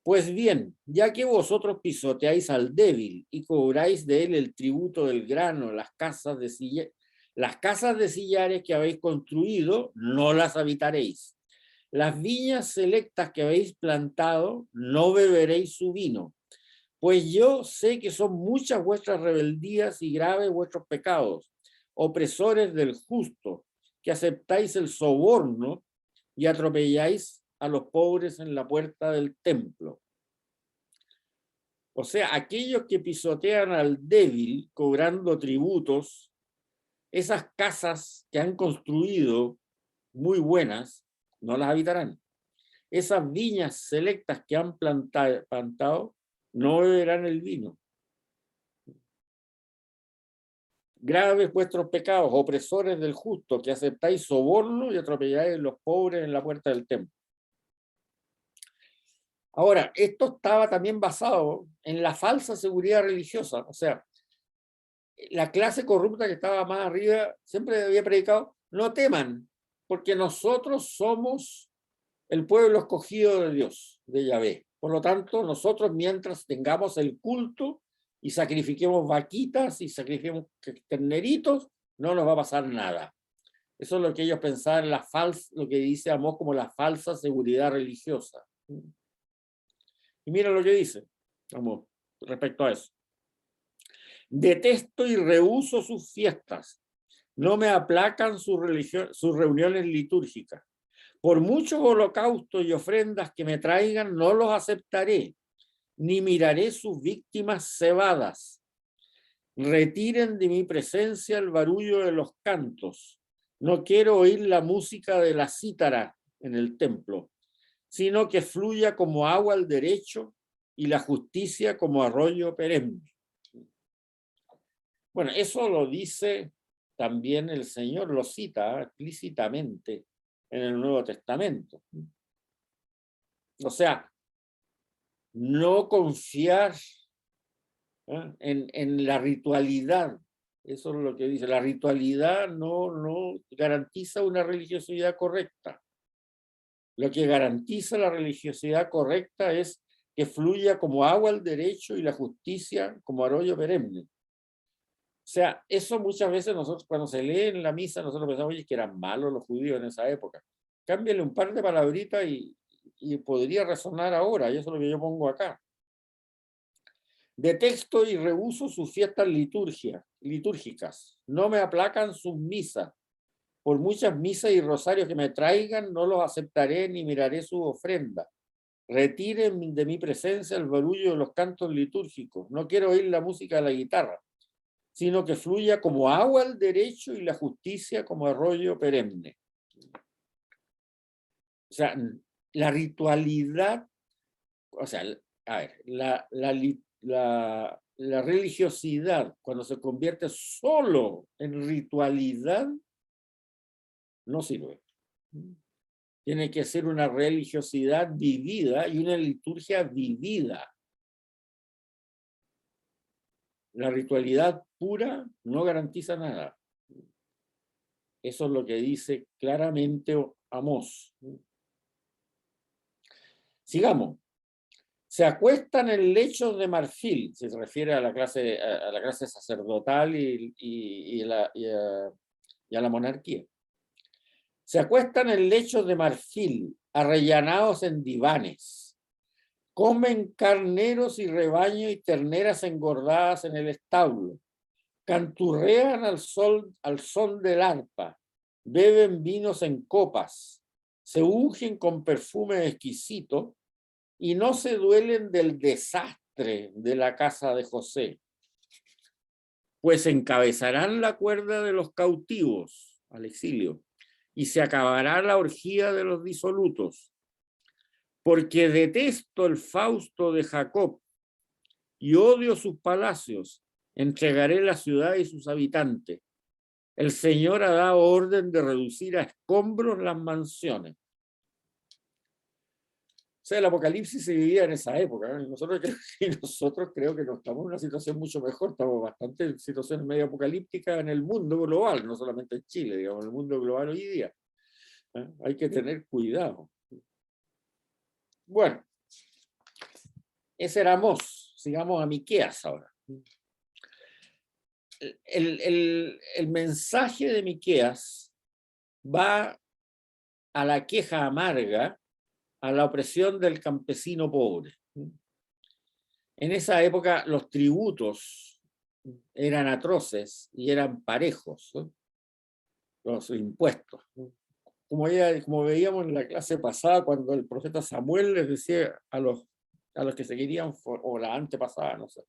Pues bien, ya que vosotros pisoteáis al débil y cobráis de él el tributo del grano, las casas de sillares que habéis construido, no las habitaréis. Las viñas selectas que habéis plantado, no beberéis su vino. Pues yo sé que son muchas vuestras rebeldías y graves vuestros pecados, opresores del justo, que aceptáis el soborno y atropelláis a los pobres en la puerta del templo. O sea, aquellos que pisotean al débil cobrando tributos, esas casas que han construido muy buenas, no las habitarán. Esas viñas selectas que han plantado, no beberán el vino. Graves vuestros pecados, opresores del justo, que aceptáis soborno y atropelláis a los pobres en la puerta del templo. Ahora, esto estaba también basado en la falsa seguridad religiosa. O sea, la clase corrupta que estaba más arriba siempre había predicado, no teman, porque nosotros somos el pueblo escogido de Dios, de Yahvé. Por lo tanto, nosotros mientras tengamos el culto y sacrifiquemos vaquitas y sacrifiquemos terneritos, no nos va a pasar nada. Eso es lo que ellos pensaban, lo que dice Amós como la falsa seguridad religiosa. Y mira lo que dice Amós respecto a eso. Detesto y rehúso sus fiestas. No me aplacan sus reuniones litúrgicas. Por muchos holocaustos y ofrendas que me traigan, no los aceptaré, ni miraré sus víctimas cebadas. Retiren de mi presencia el barullo de los cantos. No quiero oír la música de la cítara en el templo, sino que fluya como agua el derecho y la justicia como arroyo perenne. Bueno, eso lo dice también el Señor, lo cita explícitamente en el Nuevo Testamento. O sea, no confiar en la ritualidad. Eso es lo que dice. La ritualidad no garantiza una religiosidad correcta. Lo que garantiza la religiosidad correcta es que fluya como agua el derecho y la justicia como arroyo perenne. O sea, eso muchas veces nosotros cuando se lee en la misa nosotros pensamos, oye, que eran malos los judíos en esa época. Cámbiale un par de palabritas y podría resonar ahora, y eso es lo que yo pongo acá. Detesto y rehúso sus fiestas litúrgicas. No me aplacan sus misas. Por muchas misas y rosarios que me traigan, no los aceptaré ni miraré su ofrenda. Retiren de mi presencia el barullo de los cantos litúrgicos. No quiero oír la música de la guitarra, sino que fluya como agua el derecho y la justicia como arroyo perenne. O sea, la ritualidad, o sea, a ver, la religiosidad, cuando se convierte solo en ritualidad, no sirve. Tiene que ser una religiosidad vivida y una liturgia vivida. La ritualidad pura no garantiza nada. Eso es lo que dice claramente Amós. Sigamos. Se acuestan en lechos de marfil, se refiere a la clase sacerdotal y a la monarquía. Se acuestan en lechos de marfil, arrellanados en divanes. Comen carneros y rebaño y terneras engordadas en el establo. Canturrean al son del arpa. Beben vinos en copas. Se ungen con perfume exquisito y no se duelen del desastre de la casa de José. Pues encabezarán la cuerda de los cautivos al exilio y se acabará la orgía de los disolutos. Porque detesto el Fausto de Jacob y odio sus palacios, Entregaré la ciudad y sus habitantes. El Señor ha dado orden de reducir a escombros las mansiones. O sea, el apocalipsis se vivía en esa época, ¿no? Nosotros creo que no estamos en una situación mucho mejor, estamos bastante en situaciones medio apocalípticas en el mundo global, no solamente en Chile, digamos, en el mundo global hoy día. Hay que tener cuidado. Bueno, ese era Amós. Sigamos a Miqueas ahora. El mensaje de Miqueas va a la queja amarga, a la opresión del campesino pobre. En esa época los tributos eran atroces y eran parejos, ¿no? Los impuestos. Como veíamos en la clase pasada, cuando el profeta Samuel les decía a los que se querían, o la antepasada, no sé,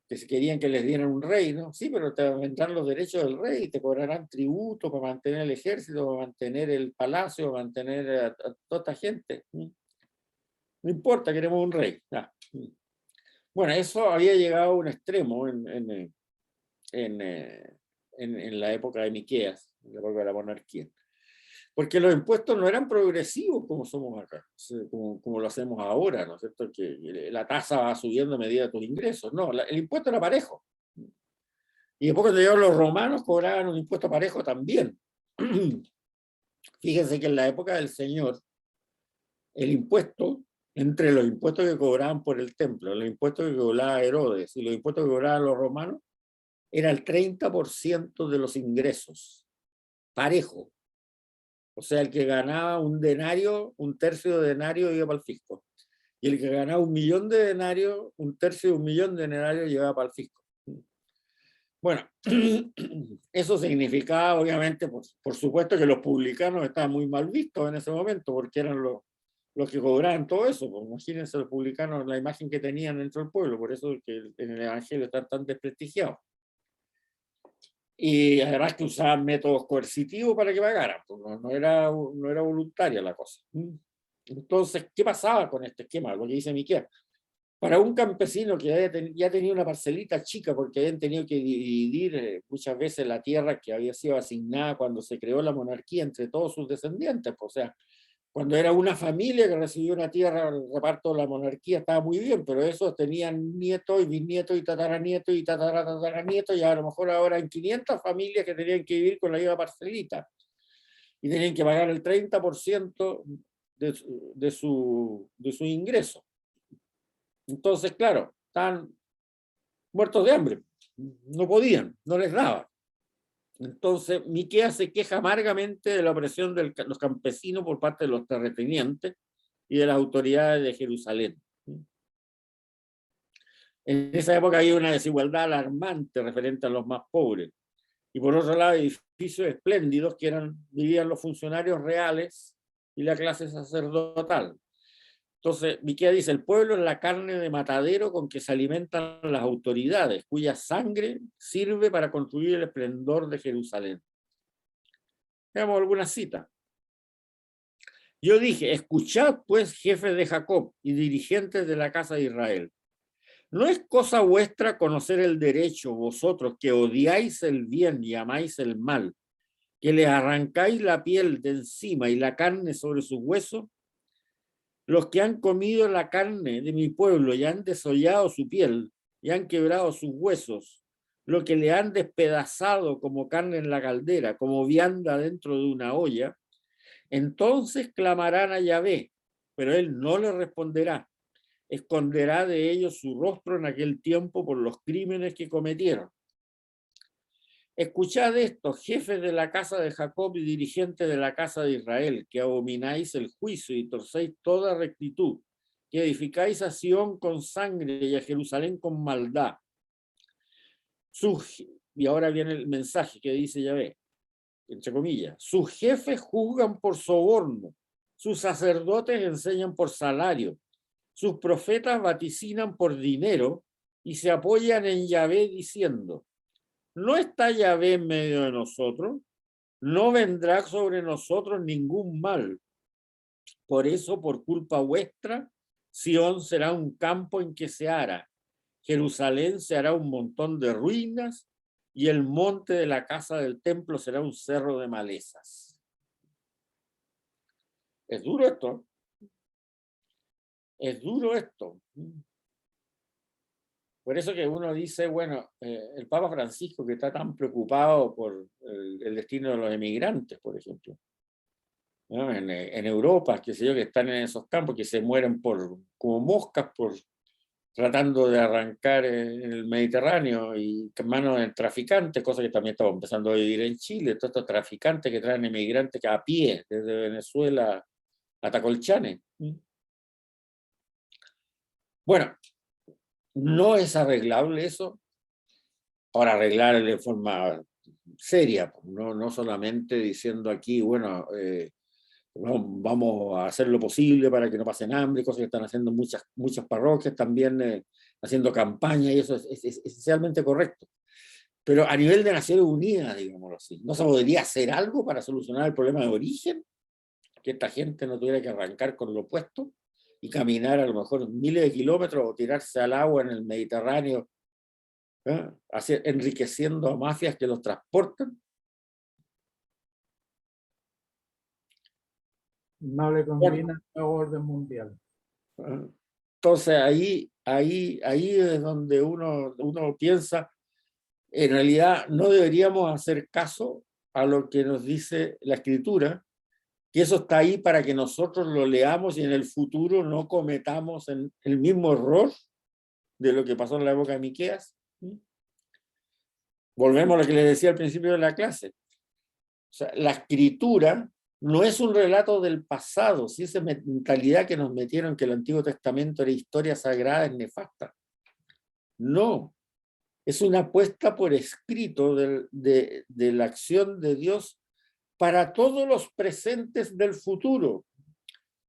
que se querían que les dieran un rey, ¿no? Sí, pero te vendrán los derechos del rey, te cobrarán tributo para mantener el ejército, para mantener el palacio, para mantener a toda esta gente. No importa, queremos un rey. Ah. Bueno, eso había llegado a un extremo en la época de Miqueas, en la época de la monarquía. Porque los impuestos no eran progresivos como somos acá, como lo hacemos ahora, ¿no es cierto? Que la tasa va subiendo a medida de tus ingresos. No, el impuesto era parejo. Y después cuando llegaron los romanos cobraban un impuesto parejo también. Fíjense que en la época del Señor, el impuesto, entre los impuestos que cobraban por el templo, los impuestos que cobraba Herodes y los impuestos que cobraban los romanos, era el 30% de los ingresos, parejo. O sea, el que ganaba un denario, un tercio de denario iba para el fisco. Y el que ganaba 1.000.000 de denarios, un tercio de 1.000.000 de denarios llevaba para el fisco. Bueno, eso significaba, obviamente, por supuesto, que los publicanos estaban muy mal vistos en ese momento, porque eran los que cobraban todo eso. Pues imagínense los publicanos, la imagen que tenían dentro del pueblo, por eso que en el Evangelio están tan desprestigiados. Y además que usaban métodos coercitivos para que pagaran, pues no era voluntaria la cosa. Entonces, ¿qué pasaba con este esquema? Lo que dice Miqueas. Para un campesino que ya tenía una parcelita chica, porque habían tenido que dividir muchas veces la tierra que había sido asignada cuando se creó la monarquía entre todos sus descendientes, pues, o sea, cuando era una familia que recibió una tierra, el reparto de la monarquía estaba muy bien, pero esos tenían nietos y bisnietos y tataranietos y tataranietos, y a lo mejor ahora en 500 familias que tenían que vivir con la misma parcelita y tenían que pagar el 30% de su ingreso. Entonces, claro, estaban muertos de hambre, no podían, no les daba. Entonces, Miqueas se queja amargamente de la opresión de los campesinos por parte de los terratenientes y de las autoridades de Jerusalén. En esa época había una desigualdad alarmante referente a los más pobres. Y por otro lado, edificios espléndidos que vivían los funcionarios reales y la clase sacerdotal. Entonces, Miqueas dice, el pueblo es la carne de matadero con que se alimentan las autoridades, cuya sangre sirve para construir el esplendor de Jerusalén. Veamos algunas citas. Yo dije, escuchad pues, jefes de Jacob y dirigentes de la casa de Israel. ¿No es cosa vuestra conocer el derecho, vosotros que odiáis el bien y amáis el mal, que les arrancáis la piel de encima y la carne sobre sus huesos? Los que han comido la carne de mi pueblo y han desollado su piel y han quebrado sus huesos, lo que le han despedazado como carne en la caldera, como vianda dentro de una olla, entonces clamarán a Yahvé, pero él no les responderá. Esconderá de ellos su rostro en aquel tiempo por los crímenes que cometieron. Escuchad esto, jefes de la casa de Jacob y dirigentes de la casa de Israel, que abomináis el juicio y torcéis toda rectitud, que edificáis a Sión con sangre y a Jerusalén con maldad. Y ahora viene el mensaje que dice Yahvé, entre comillas, sus jefes juzgan por soborno, sus sacerdotes enseñan por salario, sus profetas vaticinan por dinero y se apoyan en Yahvé diciendo, ¿no está Yahvé en medio de nosotros? No vendrá sobre nosotros ningún mal. Por eso, por culpa vuestra, Sión será un campo en que se ara. Jerusalén se hará un montón de ruinas y el monte de la casa del templo será un cerro de malezas. Es duro esto. Es duro esto. Por eso que uno dice, bueno, el Papa Francisco, que está tan preocupado por el destino de los emigrantes, por ejemplo, ¿no? En Europa, que sé yo, que están en esos campos, que se mueren como moscas tratando de arrancar en el Mediterráneo y en manos de traficantes, cosa que también estamos empezando a vivir en Chile, todos estos traficantes que traen emigrantes a pie desde Venezuela hasta Colchane. Bueno, no es arreglable eso. Ahora arreglar de forma seria, no solamente diciendo aquí, bueno, vamos a hacer lo posible para que no pasen hambre, cosas que están haciendo muchas parroquias también, haciendo campaña, y eso es esencialmente correcto. Pero a nivel de Naciones Unidas, digámoslo así, ¿no se podría hacer algo para solucionar el problema de origen? Que esta gente no tuviera que arrancar con lo opuesto y caminar a lo mejor miles de kilómetros o tirarse al agua en el Mediterráneo, enriqueciendo a mafias que los transportan. No le conviene al nuevo orden mundial. Entonces ahí es donde uno piensa, en realidad no deberíamos hacer caso a lo que nos dice la Escritura, que eso está ahí para que nosotros lo leamos y en el futuro no cometamos el mismo error de lo que pasó en la época de Miqueas. Volvemos a lo que les decía al principio de la clase. O sea, la Escritura no es un relato del pasado, si esa mentalidad que nos metieron que el Antiguo Testamento era historia sagrada es nefasta. No, es una apuesta por escrito de la acción de Dios para todos los presentes del futuro.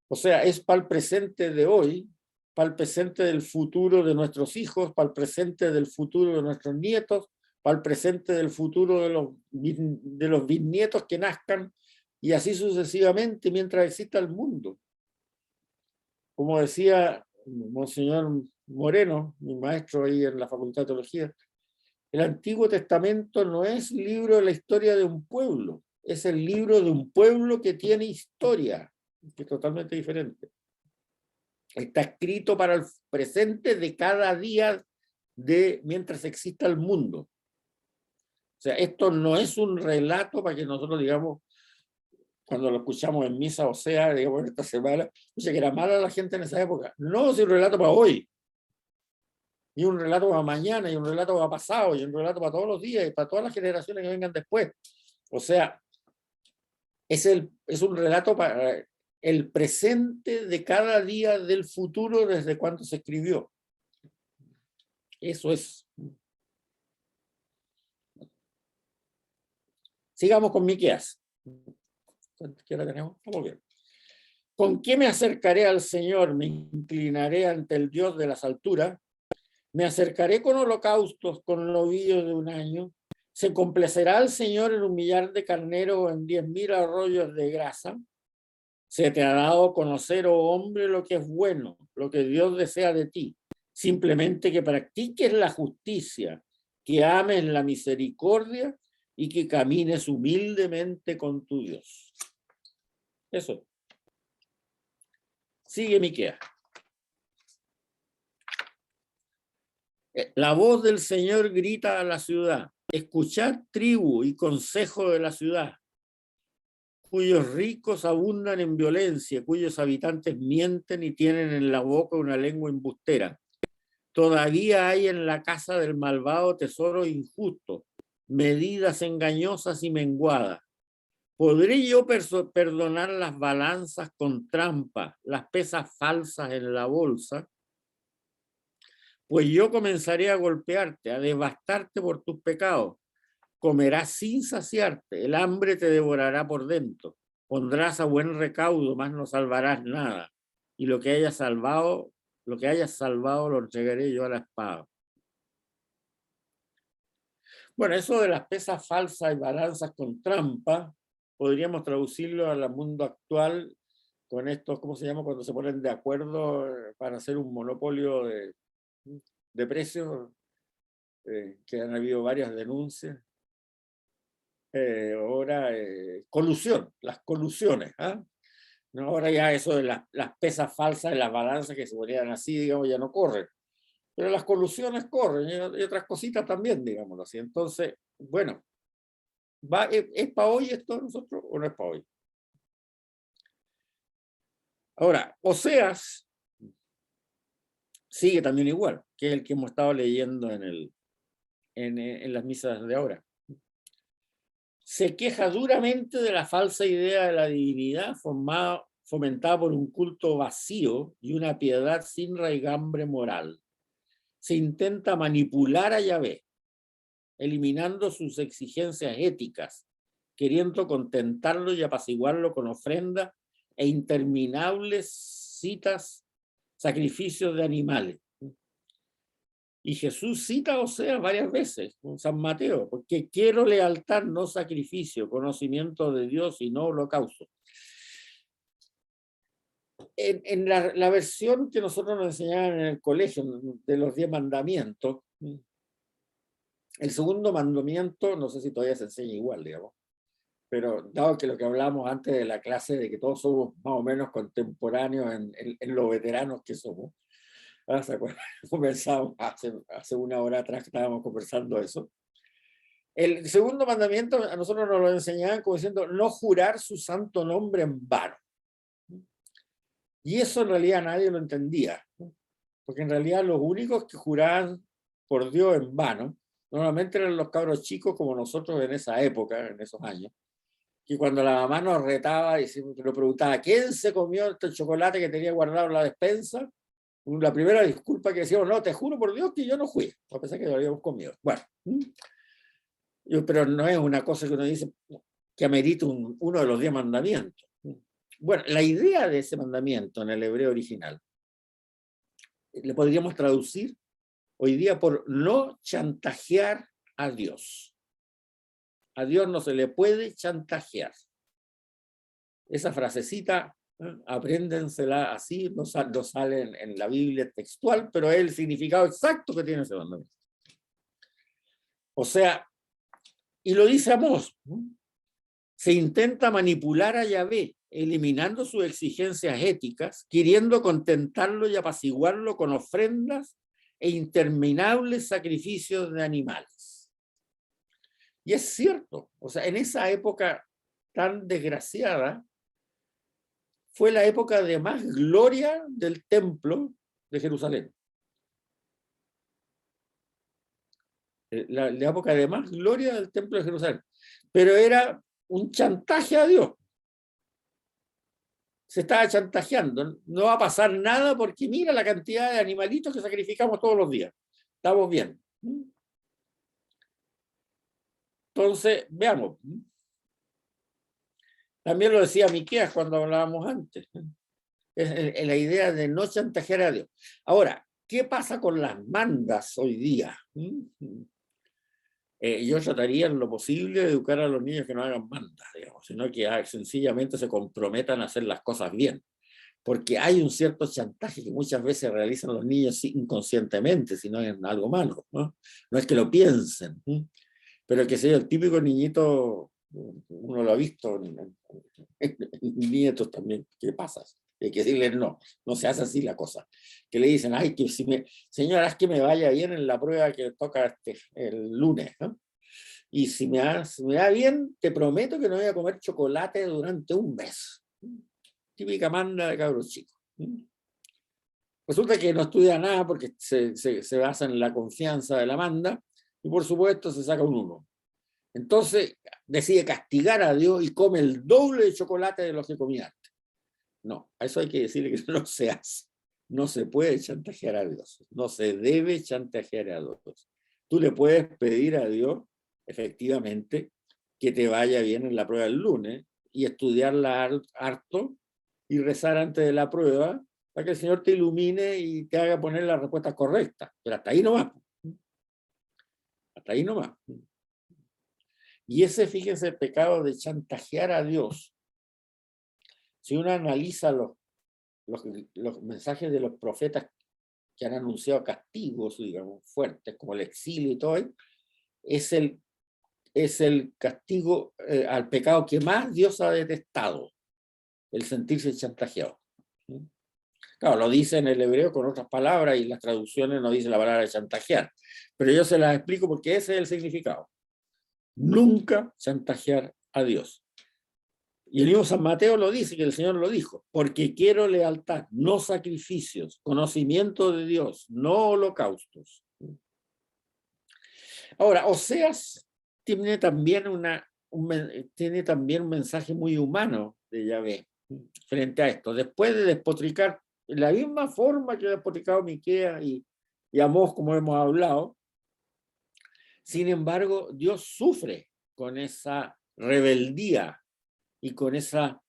O sea, es para el presente de hoy, para el presente del futuro de nuestros hijos, para el presente del futuro de nuestros nietos, para el presente del futuro de los bisnietos que nazcan, y así sucesivamente mientras exista el mundo. Como decía Monseñor Moreno, mi maestro ahí en la Facultad de Teología, el Antiguo Testamento no es libro de la historia de un pueblo, es el libro de un pueblo que tiene historia, que es totalmente diferente. Está escrito para el presente de cada día mientras exista el mundo. O sea, esto no es un relato para que nosotros digamos, cuando lo escuchamos en misa, o sea, digamos, esta semana, o sea, que era mala la gente en esa época. No, es un relato para hoy. Y un relato para mañana, y un relato para pasado, y un relato para todos los días, y para todas las generaciones que vengan después. O sea, es un relato para el presente de cada día del futuro desde cuando se escribió. Eso es. Sigamos con Miqueas. ¿Qué hora tenemos? Estamos bien. ¿Con qué me acercaré al Señor? Me inclinaré ante el Dios de las alturas. Me acercaré con holocaustos, con novillos de un año. ¿Se complacerá el Señor en un millar de carneros o en 10.000 arroyos de grasa? Se te ha dado a conocer, oh hombre, lo que es bueno, lo que Dios desea de ti. Simplemente que practiques la justicia, que ames la misericordia y que camines humildemente con tu Dios. Eso. Sigue Miqueas. La voz del Señor grita a la ciudad. Escuchad, tribu y consejo de la ciudad, cuyos ricos abundan en violencia, cuyos habitantes mienten y tienen en la boca una lengua embustera. Todavía hay en la casa del malvado tesoro injusto, medidas engañosas y menguadas. ¿Podré yo perdonar las balanzas con trampa, las pesas falsas en la bolsa? Pues yo comenzaré a golpearte, a devastarte por tus pecados. Comerás sin saciarte, el hambre te devorará por dentro. Pondrás a buen recaudo, mas no salvarás nada. Y lo que hayas salvado lo entregaré yo a la espada. Bueno, eso de las pesas falsas y balanzas con trampa, podríamos traducirlo al mundo actual con estos, ¿cómo se llama? Cuando se ponen de acuerdo para hacer un monopolio de precios, que han habido varias denuncias. Ahora, colusión, las colusiones. ¿Ah? No, ahora ya eso de las pesas falsas de las balanzas que se ponían así, digamos, ya no corren. Pero las colusiones corren y otras cositas también, digámoslo así. Entonces, bueno, ¿es para hoy esto nosotros o no es para hoy? Ahora, Oseas sigue también igual, que es el que hemos estado leyendo en las misas de ahora. Se queja duramente de la falsa idea de la divinidad fomentada por un culto vacío y una piedad sin raigambre moral. Se intenta manipular a Yahvé, eliminando sus exigencias éticas, queriendo contentarlo y apaciguarlo con ofrendas e interminables citas, sacrificios de animales. Y Jesús cita a Oseas varias veces con San Mateo, porque quiero lealtad, no sacrificio, conocimiento de Dios y no holocausto. En la versión que nosotros nos enseñaban en el colegio de los 10 mandamientos, el segundo mandamiento, no sé si todavía se enseña igual, digamos, pero dado que lo que hablábamos antes de la clase, de que todos somos más o menos contemporáneos en los veteranos que somos, ¿se acuerdan? Conversamos hace una hora atrás que estábamos conversando eso. El segundo mandamiento a nosotros nos lo enseñaban como diciendo no jurar su santo nombre en vano. Y eso en realidad nadie lo entendía, porque en realidad los únicos que juraban por Dios en vano normalmente eran los cabros chicos como nosotros en esa época, en esos años, que cuando la mamá nos retaba y nos preguntaba ¿quién se comió este chocolate que tenía guardado en la despensa? La primera disculpa que decíamos, no, te juro por Dios que yo no fui, a pesar que lo habíamos comido. Bueno, pero no es una cosa que uno dice que amerita uno de los 10 mandamientos. Bueno, la idea de ese mandamiento en el hebreo original le podríamos traducir hoy día por no chantajear a Dios. A Dios no se le puede chantajear. Esa frasecita, apréndensela así, no sale en la Biblia textual, pero es el significado exacto que tiene ese mandamiento. O sea, y lo dice Amós, se intenta manipular a Yahvé, eliminando sus exigencias éticas, queriendo contentarlo y apaciguarlo con ofrendas e interminables sacrificios de animales. Y es cierto, o sea, en esa época tan desgraciada, fue la época de más gloria del templo de Jerusalén. La época de más gloria del templo de Jerusalén. Pero era un chantaje a Dios. Se estaba chantajeando. No va a pasar nada porque mira la cantidad de animalitos que sacrificamos todos los días. Estamos bien. Entonces, veamos. También lo decía Miqueas cuando hablábamos antes. Es la idea de no chantajear a Dios. Ahora, ¿qué pasa con las mandas hoy día? Yo trataría en lo posible de educar a los niños que no hagan mandas, digamos, sino que sencillamente se comprometan a hacer las cosas bien. Porque hay un cierto chantaje que muchas veces realizan los niños inconscientemente, si no es algo malo, ¿no? No es que lo piensen, pero que sea el típico niñito, uno lo ha visto en nietos también, ¿qué pasa? Hay que decirle no se hace así la cosa. Que le dicen, ay, que señora, es que me vaya bien en la prueba que toca el lunes, ¿no? Y si me da bien, te prometo que no voy a comer chocolate durante un mes. Típica manda de cabros chicos. Resulta que no estudia nada porque se basa en la confianza de la manda y por supuesto se saca un 1. Entonces decide castigar a Dios y come el doble de chocolate de lo que comía antes. No, a eso hay que decirle que no se hace. No se puede chantajear a Dios. No se debe chantajear a Dios. Tú le puedes pedir a Dios, efectivamente, que te vaya bien en la prueba del lunes y estudiarla harto y rezar antes de la prueba para que el Señor te ilumine y te haga poner la respuesta correcta. Pero hasta ahí nomás. Hasta ahí nomás. Y ese, fíjense, el pecado de chantajear a Dios. Si uno analiza los mensajes de los profetas que han anunciado castigos, digamos, fuertes, como el exilio y todo, es el castigo al pecado que más Dios ha detestado, el sentirse chantajeado. Claro, lo dice en el hebreo con otras palabras y las traducciones no dicen la palabra chantajear, pero yo se las explico porque ese es el significado. Nunca chantajear a Dios. Y el mismo San Mateo lo dice, que el Señor lo dijo, porque quiero lealtad, no sacrificios, conocimiento de Dios, no holocaustos. Ahora, Oseas tiene también un mensaje muy humano de Yahvé frente a esto. Después de despotricar, de la misma forma que ha despotricado Miqueas y Amós, como hemos hablado, sin embargo, Dios sufre con esa rebeldía y con esa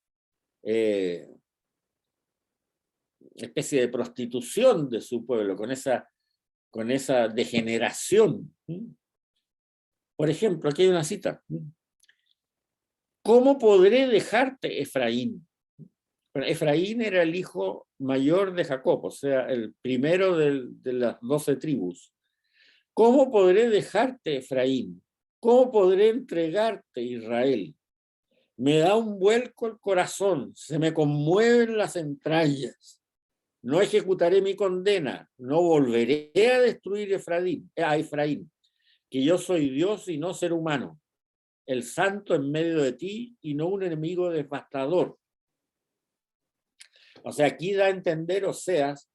especie de prostitución de su pueblo, con esa degeneración. Por ejemplo, aquí hay una cita. ¿Cómo podré dejarte, Efraín? Efraín era el hijo mayor de Jacob, o sea, el primero de las 12 tribus. ¿Cómo podré dejarte, Efraín? ¿Cómo podré entregarte, Israel? Me da un vuelco el corazón, se me conmueven las entrañas. No ejecutaré mi condena, no volveré a destruir a Efraín, que yo soy Dios y no ser humano, el santo en medio de ti y no un enemigo devastador. O sea, aquí da a entender Oseas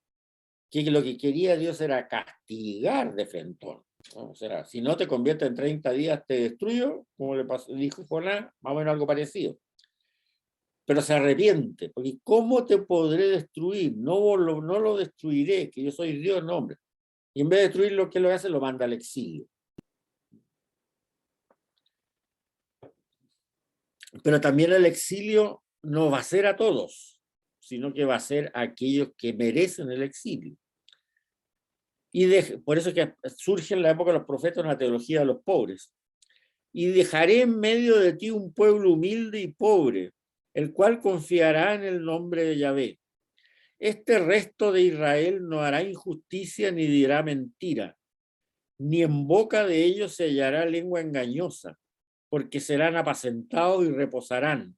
que lo que quería Dios era castigar de frentón. O sea, si no te conviertes en 30 días, te destruyo, como dijo Jonás, más o menos algo parecido. Pero se arrepiente, porque ¿cómo te podré destruir? No lo destruiré, que yo soy Dios, no hombre. Y en vez de destruir lo que lo hace, lo manda al exilio. Pero también el exilio no va a ser a todos, sino que va a ser a aquellos que merecen el exilio. Y por eso que surge en la época de los profetas la teología de los pobres. Y dejaré en medio de ti un pueblo humilde y pobre, el cual confiará en el nombre de Yahvé. Este resto de Israel no hará injusticia ni dirá mentira, ni en boca de ellos se hallará lengua engañosa, porque serán apacentados y reposarán,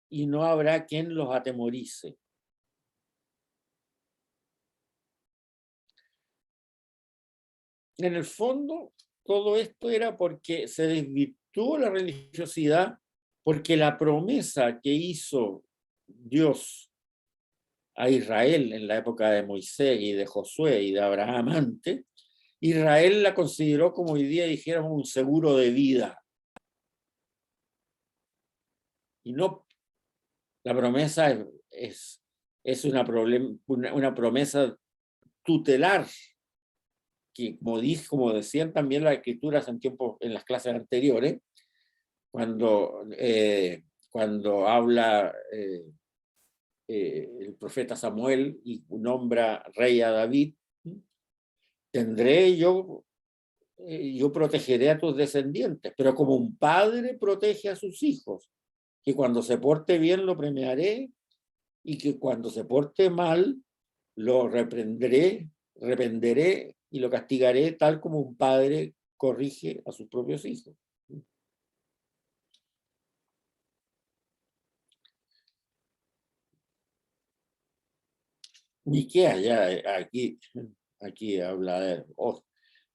y no habrá quien los atemorice. En el fondo, todo esto era porque se desvirtuó la religiosidad, porque la promesa que hizo Dios a Israel en la época de Moisés y de Josué y de Abraham antes, Israel la consideró como hoy día dijéramos un seguro de vida. Y no, la promesa es una promesa tutelar, que como decían también las escrituras en las clases anteriores, cuando habla el profeta Samuel y nombra rey a David, yo protegeré a tus descendientes, pero como un padre protege a sus hijos, que cuando se porte bien lo premiaré y que cuando se porte mal lo reprenderé y lo castigaré tal como un padre corrige a sus propios hijos. Miqueas ya aquí habla de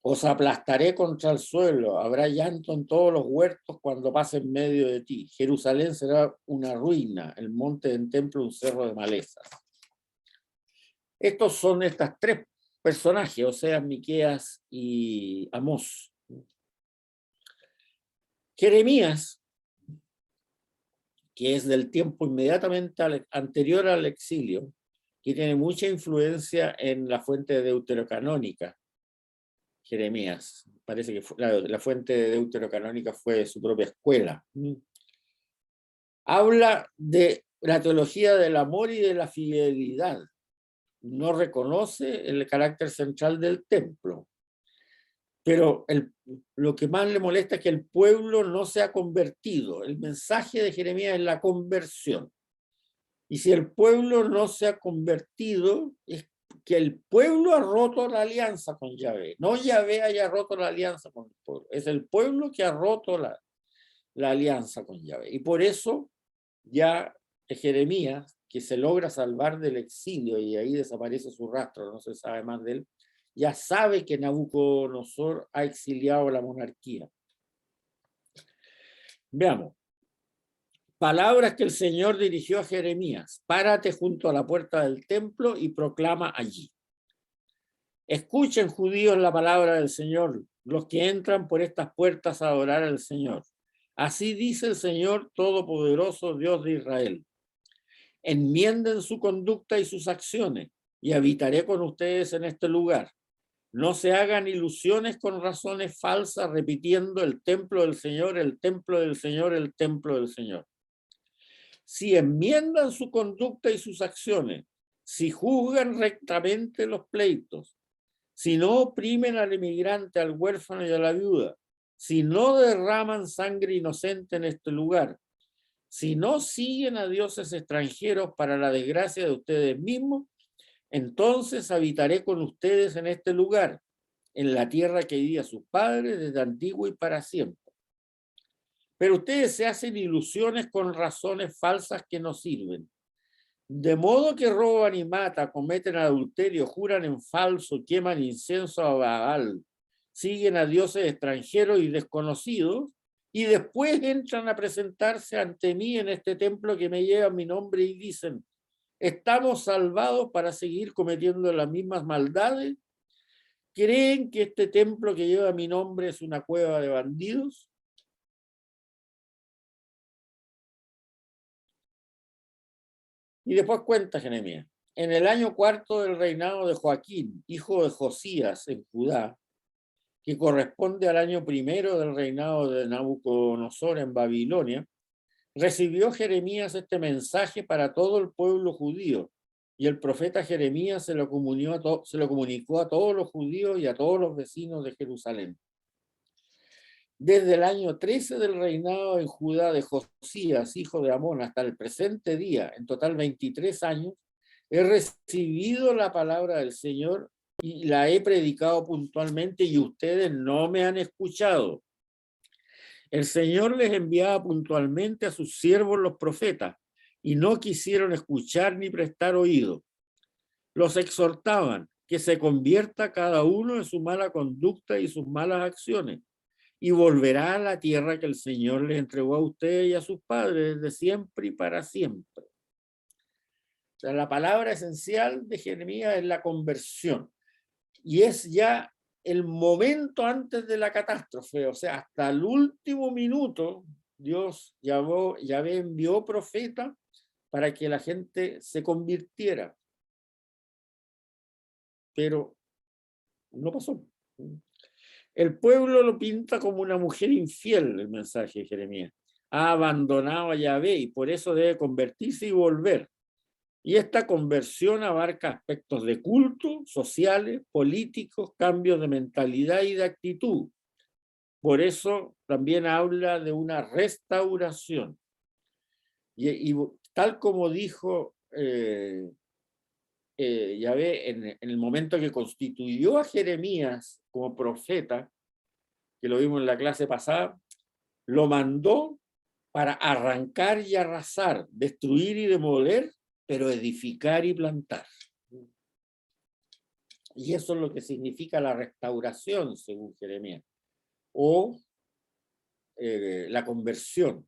os aplastaré contra el suelo, habrá llanto en todos los huertos cuando pase en medio de ti. Jerusalén será una ruina, el monte del templo un cerro de malezas. Estos son estas tres personajes, Oseas, Miqueas y Amós. Jeremías, que es del tiempo inmediatamente anterior al exilio, que tiene mucha influencia en la fuente deuterocanónica. Jeremías, parece que la fuente deuterocanónica fue su propia escuela. Habla de la teología del amor y de la fidelidad. No reconoce el carácter central del templo. Pero lo que más le molesta es que el pueblo no se ha convertido. El mensaje de Jeremías es la conversión. Y si el pueblo no se ha convertido, es que el pueblo ha roto la alianza con Yahvé. No Yahvé haya roto la alianza con el pueblo. Es el pueblo que ha roto la alianza con Yahvé. Y por eso ya Jeremías, que se logra salvar del exilio y ahí desaparece su rastro, no se sabe más de él, ya sabe que Nabucodonosor ha exiliado la monarquía. Veamos. Palabras que el Señor dirigió a Jeremías. Párate junto a la puerta del templo y proclama allí. Escuchen, judíos, la palabra del Señor, los que entran por estas puertas a adorar al Señor. Así dice el Señor Todopoderoso, Dios de Israel. Enmienden su conducta y sus acciones, y habitaré con ustedes en este lugar. No se hagan ilusiones con razones falsas, repitiendo el templo del Señor, el templo del Señor, el templo del Señor. Si enmiendan su conducta y sus acciones, si juzgan rectamente los pleitos, si no oprimen al emigrante, al huérfano y a la viuda, si no derraman sangre inocente en este lugar, si no siguen a dioses extranjeros para la desgracia de ustedes mismos, entonces habitaré con ustedes en este lugar, en la tierra que di a sus padres desde antiguo y para siempre. Pero ustedes se hacen ilusiones con razones falsas que no sirven. De modo que roban y matan, cometen adulterio, juran en falso, queman incienso a Baal, siguen a dioses extranjeros y desconocidos, y después entran a presentarse ante mí en este templo que me lleva mi nombre y dicen, ¿estamos salvados para seguir cometiendo las mismas maldades? ¿Creen que este templo que lleva mi nombre es una cueva de bandidos? Y después cuenta Jeremías. En el año cuarto del reinado de Joaquín, hijo de Josías en Judá, que corresponde al año primero del reinado de Nabucodonosor en Babilonia, recibió Jeremías este mensaje para todo el pueblo judío, y el profeta Jeremías se lo comunicó a todos los judíos y a todos los vecinos de Jerusalén. Desde el año 13 del reinado en Judá de Josías, hijo de Amón, hasta el presente día, en total 23 años, he recibido la palabra del Señor y la he predicado puntualmente y ustedes no me han escuchado. El Señor les enviaba puntualmente a sus siervos los profetas y no quisieron escuchar ni prestar oído. Los exhortaban que se convierta cada uno en su mala conducta y sus malas acciones y volverá a la tierra que el Señor les entregó a ustedes y a sus padres desde siempre y para siempre. O sea, la palabra esencial de Jeremías es la conversión. Y es ya el momento antes de la catástrofe, o sea, hasta el último minuto, Yahvé envió profeta para que la gente se convirtiera. Pero no pasó. El pueblo lo pinta como una mujer infiel, el mensaje de Jeremías. Ha abandonado a Yahvé y por eso debe convertirse y volver. Y esta conversión abarca aspectos de culto, sociales, políticos, cambios de mentalidad y de actitud. Por eso también habla de una restauración. Y tal como dijo Yahvé en el momento que constituyó a Jeremías como profeta, que lo vimos en la clase pasada, lo mandó para arrancar y arrasar, destruir y demoler, pero edificar y plantar. Y eso es lo que significa la restauración, según Jeremías, o la conversión.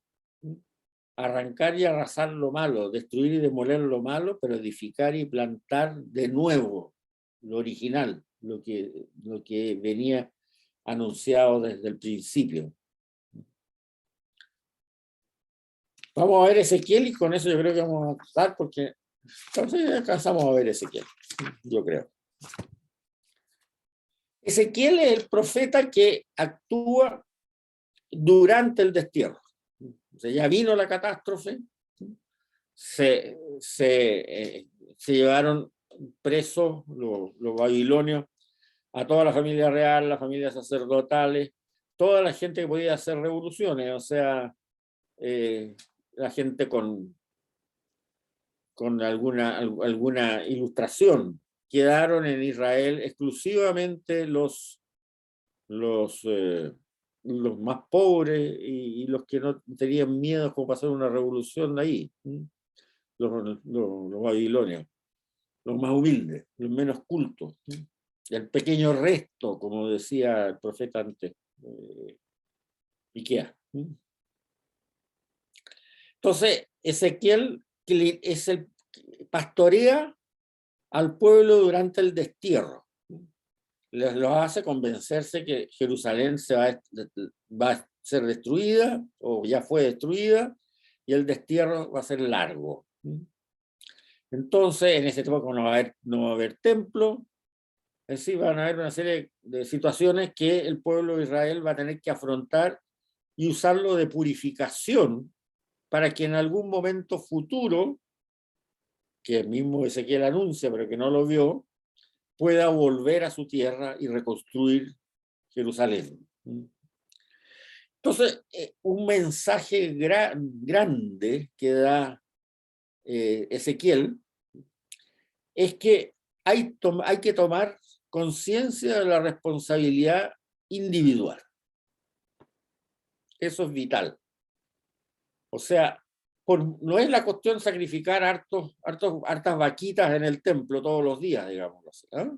Arrancar y arrasar lo malo, destruir y demoler lo malo, pero edificar y plantar de nuevo lo original, lo que venía anunciado desde el principio. Vamos a ver Ezequiel y con eso yo creo que vamos a estar porque entonces alcanzamos a ver Ezequiel, yo creo. Ezequiel es el profeta que actúa durante el destierro. O sea, ya vino la catástrofe, se llevaron presos los babilonios a toda la familia real, las familias sacerdotales, toda la gente que podía hacer revoluciones, o sea, la gente con alguna ilustración, quedaron en Israel exclusivamente los más pobres y los que no tenían miedo como pasar una revolución de ahí, los babilonios, los más humildes, los menos cultos, el pequeño resto, como decía el profeta antes, Miqueas. Entonces, Ezequiel es el pastorea al pueblo durante el destierro. Los hace convencerse que Jerusalén va a ser destruida o ya fue destruida y el destierro va a ser largo. Entonces, en ese tiempo no va a haber templo, es decir, van a haber una serie de situaciones que el pueblo de Israel va a tener que afrontar y usarlo de purificación para que en algún momento futuro, que el mismo Ezequiel anuncia, pero que no lo vio, pueda volver a su tierra y reconstruir Jerusalén. Entonces, un mensaje grande que da Ezequiel es que hay que tomar conciencia de la responsabilidad individual. Eso es vital. O sea, no es la cuestión sacrificar hartas vaquitas en el templo todos los días, digamos así, ¿eh?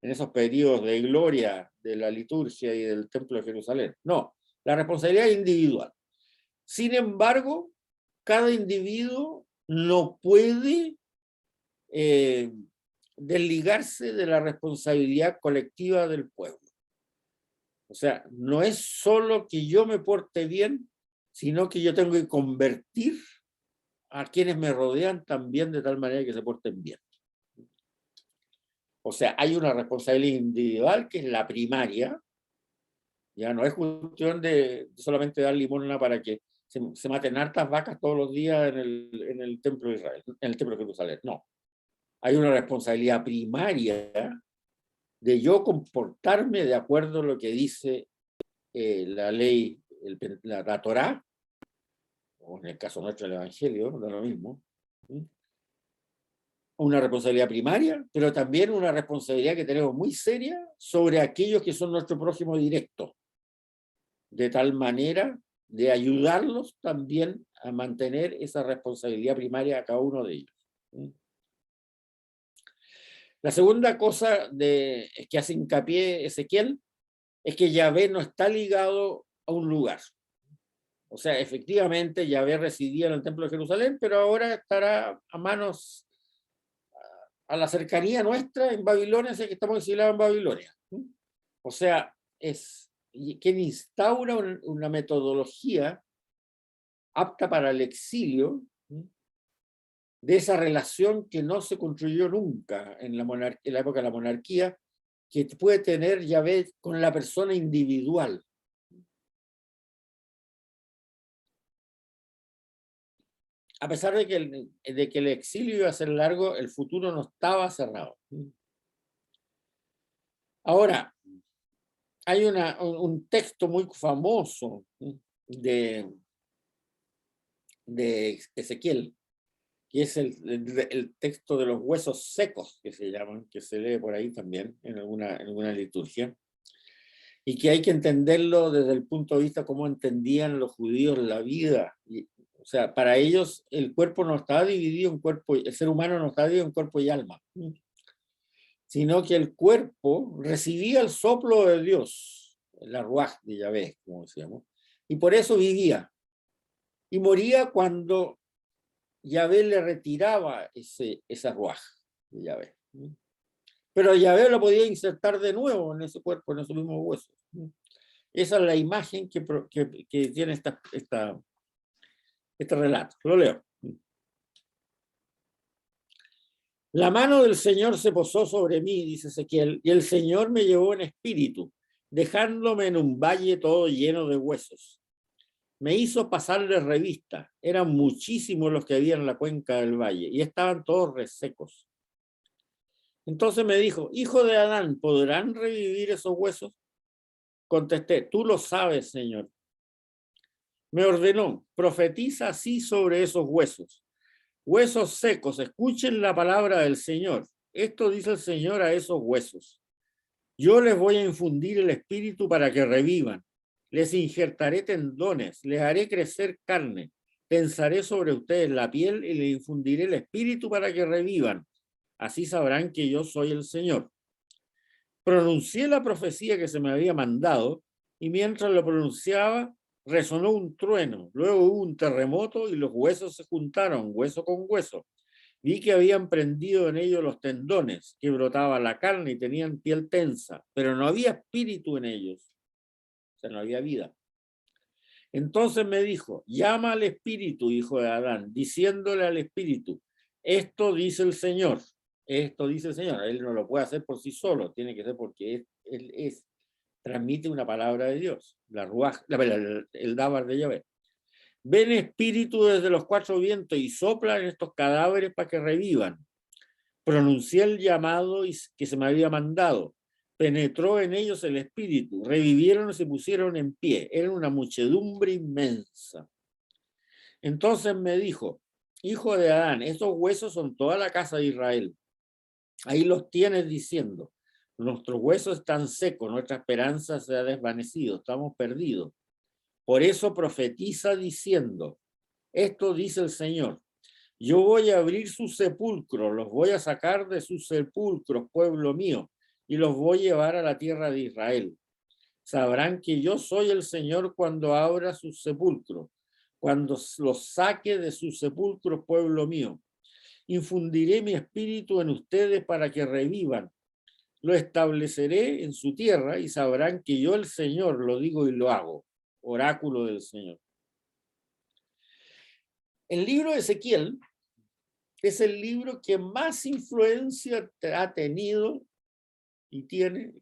En esos periodos de gloria de la liturgia y del templo de Jerusalén. No, la responsabilidad es individual. Sin embargo, cada individuo no puede desligarse de la responsabilidad colectiva del pueblo. O sea, no es solo que yo me porte bien, sino que yo tengo que convertir a quienes me rodean también de tal manera que se porten bien. O sea, hay una responsabilidad individual que es la primaria. Ya no es cuestión de solamente dar limosna para que se maten hartas vacas todos los días en el templo de Israel, en el templo de Jerusalén. No. Hay una responsabilidad primaria de yo comportarme de acuerdo a lo que dice la ley, la Torá, o en el caso nuestro el Evangelio, da lo mismo. Una responsabilidad primaria, pero también una responsabilidad que tenemos muy seria sobre aquellos que son nuestro prójimo directo, de tal manera de ayudarlos también a mantener esa responsabilidad primaria a cada uno de ellos. La segunda cosa que hace hincapié Ezequiel es que Yahvé no está ligado a un lugar. O sea, efectivamente Yahvé residía en el templo de Jerusalén, pero ahora estará a la cercanía nuestra en Babilonia, sé que estamos exiliados en Babilonia. O sea, es quien instaura una metodología apta para el exilio de esa relación que no se construyó nunca en la época de la monarquía, que puede tener Yahvé con la persona individual. A pesar de que el exilio iba a ser largo, el futuro no estaba cerrado. Ahora, hay un texto muy famoso de Ezequiel, que es el texto de los huesos secos, que se llaman, que se lee por ahí también en alguna liturgia, y que hay que entenderlo desde el punto de vista cómo entendían los judíos la vida. O sea, para ellos el cuerpo no estaba dividido en cuerpo, el ser humano no estaba dividido en cuerpo y alma, sino que el cuerpo recibía el soplo de Dios, la ruaj de Yahvé, como decíamos, y por eso vivía. Y moría cuando Yahvé le retiraba esa ruaj de Yahvé. Pero Yahvé lo podía insertar de nuevo en ese cuerpo, en esos mismos huesos. Esa es la imagen que tiene este relato. Lo leo. La mano del Señor se posó sobre mí, dice Ezequiel, y el Señor me llevó en espíritu, dejándome en un valle todo lleno de huesos. Me hizo pasarle revista. Eran muchísimos los que había en la cuenca del valle y estaban todos resecos. Entonces me dijo, hijo de Adán, ¿podrán revivir esos huesos? Contesté, tú lo sabes, Señor. Me ordenó, profetiza así sobre esos huesos. Huesos secos, escuchen la palabra del Señor. esto dice el Señor a esos huesos. Yo les voy a infundir el espíritu para que revivan. Les injertaré tendones, les haré crecer carne. Tensaré sobre ustedes la piel y les infundiré el espíritu para que revivan. Así sabrán que yo soy el Señor. Pronuncié la profecía que se me había mandado y mientras lo pronunciaba resonó un trueno. Luego hubo un terremoto y los huesos se juntaron, hueso con hueso. Vi que habían prendido en ellos los tendones, que brotaba la carne y tenían piel tensa, pero no había espíritu en ellos. O sea, no había vida. Entonces me dijo, llama al espíritu, hijo de Adán, diciéndole al espíritu, esto dice el Señor. Esto dice el Señor. Él no lo puede hacer por sí solo, tiene que ser porque él transmite una palabra de Dios, el Dabar de Yahvé. Ven espíritu desde los cuatro vientos y sopla en estos cadáveres para que revivan. Pronuncié el llamado que se me había mandado. Penetró en ellos el espíritu. Revivieron y se pusieron en pie. Era una muchedumbre inmensa. Entonces me dijo, hijo de Adán, estos huesos son toda la casa de Israel. Ahí los tienes diciendo, nuestros huesos están secos, nuestra esperanza se ha desvanecido, estamos perdidos. Por eso profetiza diciendo, esto dice el Señor, yo voy a abrir sus sepulcros, los voy a sacar de sus sepulcros, pueblo mío, y los voy a llevar a la tierra de Israel. Sabrán que yo soy el Señor cuando abra sus sepulcros, cuando los saque de sus sepulcros, pueblo mío. Infundiré mi espíritu en ustedes para que revivan. Lo estableceré en su tierra y sabrán que yo el Señor lo digo y lo hago. Oráculo del Señor. El libro de Ezequiel es el libro que más influencia ha tenido y tiene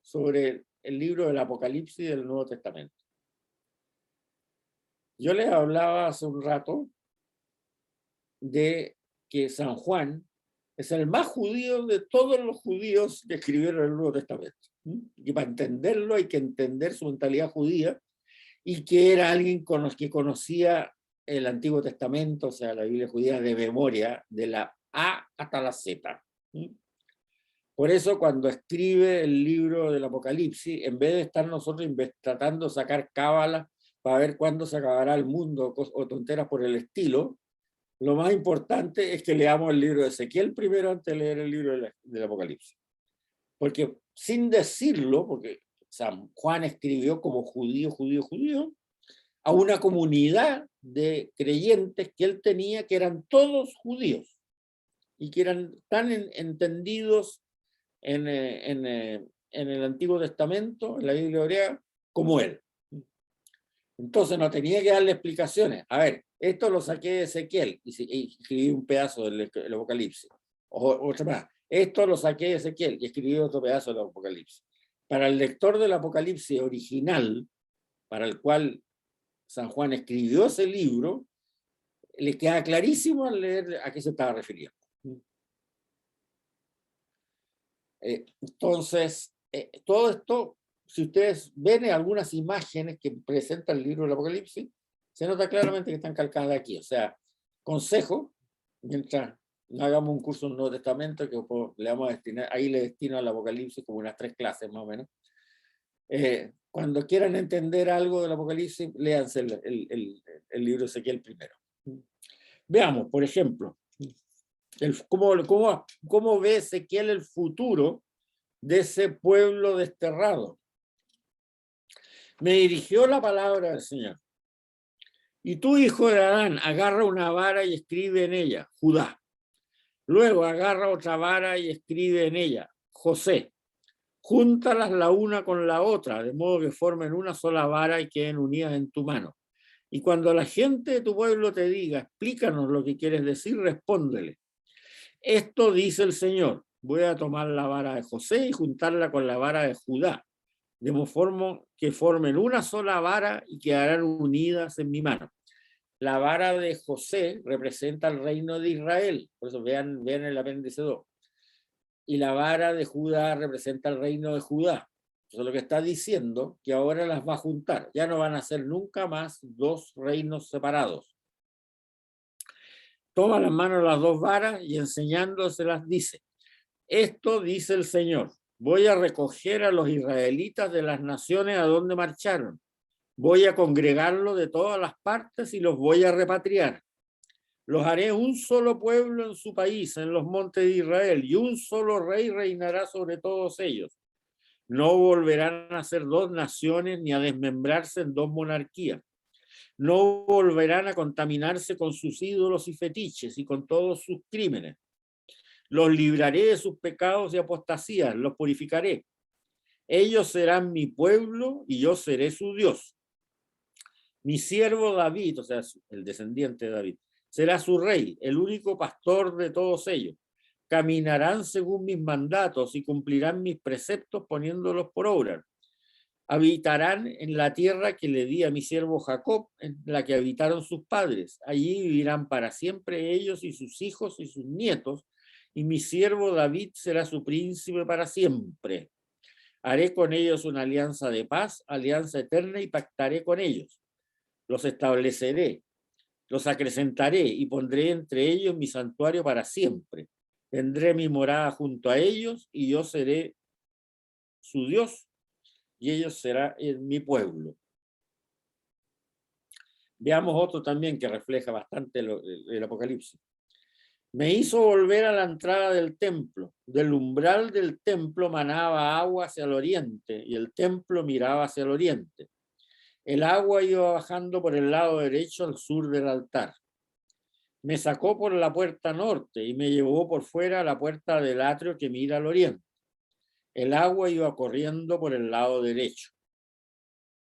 sobre el libro del Apocalipsis del Nuevo Testamento. Yo les hablaba hace un rato de que San Juan es el más judío de todos los judíos que escribieron el Nuevo Testamento. Y para entenderlo hay que entender su mentalidad judía y que era alguien que conocía el Antiguo Testamento, o sea, la Biblia judía de memoria, de la A hasta la Z. Por eso cuando escribe el libro del Apocalipsis, en vez de estar nosotros tratando de sacar cábalas para ver cuándo se acabará el mundo o tonteras por el estilo, lo más importante es que leamos el libro de Ezequiel primero antes de leer el libro del Apocalipsis. Porque sin decirlo, porque San Juan escribió como judío, a una comunidad de creyentes que él tenía que eran todos judíos y que eran tan entendidos en el Antiguo Testamento, en la Biblia hebrea, como él. Entonces no tenía que darle explicaciones. A ver, esto lo saqué de Ezequiel y escribí un pedazo del Apocalipsis. Otra más. Esto lo saqué de Ezequiel y escribí otro pedazo del Apocalipsis. Para el lector del Apocalipsis original, para el cual San Juan escribió ese libro, le queda clarísimo al leer a qué se estaba refiriendo. Entonces, todo esto, si ustedes ven algunas imágenes que presenta el libro del Apocalipsis, se nota claramente que están calcadas aquí. O sea, consejo, mientras no hagamos un curso en el Nuevo Testamento, que le vamos a destinar, ahí le destino al Apocalipsis como unas 3 clases más o menos. Cuando quieran entender algo del Apocalipsis, léanse el libro de Ezequiel primero. Veamos, por ejemplo, cómo ve Ezequiel el futuro de ese pueblo desterrado. Me dirigió la palabra del Señor. Y tú, hijo de Adán, agarra una vara y escribe en ella, Judá. Luego agarra otra vara y escribe en ella, José. Júntalas la una con la otra, de modo que formen una sola vara y queden unidas en tu mano. Y cuando la gente de tu pueblo te diga, explícanos lo que quieres decir, respóndele. Esto dice el Señor, voy a tomar la vara de José y juntarla con la vara de Judá, de modo que formen una sola vara y quedarán unidas en mi mano. La vara de José representa el reino de Israel, por eso vean el apéndice 2. Y la vara de Judá representa el reino de Judá. Eso es lo que está diciendo, que ahora las va a juntar. Ya no van a ser nunca más 2 reinos separados. Toma las manos las 2 varas y enseñándoselas dice, Esto dice el Señor: voy a recoger a los israelitas de las naciones a donde marcharon. Voy a congregarlos de todas las partes y los voy a repatriar. Los haré un solo pueblo en su país, en los montes de Israel, y un solo rey reinará sobre todos ellos. No volverán a ser dos naciones ni a desmembrarse en dos monarquías. No volverán a contaminarse con sus ídolos y fetiches y con todos sus crímenes. Los libraré de sus pecados y apostasías, los purificaré. Ellos serán mi pueblo y yo seré su Dios. Mi siervo David, o sea, el descendiente de David, será su rey, el único pastor de todos ellos. Caminarán según mis mandatos y cumplirán mis preceptos poniéndolos por obra. Habitarán en la tierra que le di a mi siervo Jacob, en la que habitaron sus padres. Allí vivirán para siempre ellos y sus hijos y sus nietos, y mi siervo David será su príncipe para siempre. Haré con ellos una alianza de paz, alianza eterna, y pactaré con ellos. Los estableceré, los acrecentaré y pondré entre ellos mi santuario para siempre. Tendré mi morada junto a ellos y yo seré su Dios y ellos serán mi pueblo. Veamos otro también que refleja bastante el Apocalipsis. Me hizo volver a la entrada del templo. Del umbral del templo manaba agua hacia el oriente y el templo miraba hacia el oriente. El agua iba bajando por el lado derecho al sur del altar. Me sacó por la puerta norte y me llevó por fuera a la puerta del atrio que mira al oriente. El agua iba corriendo por el lado derecho.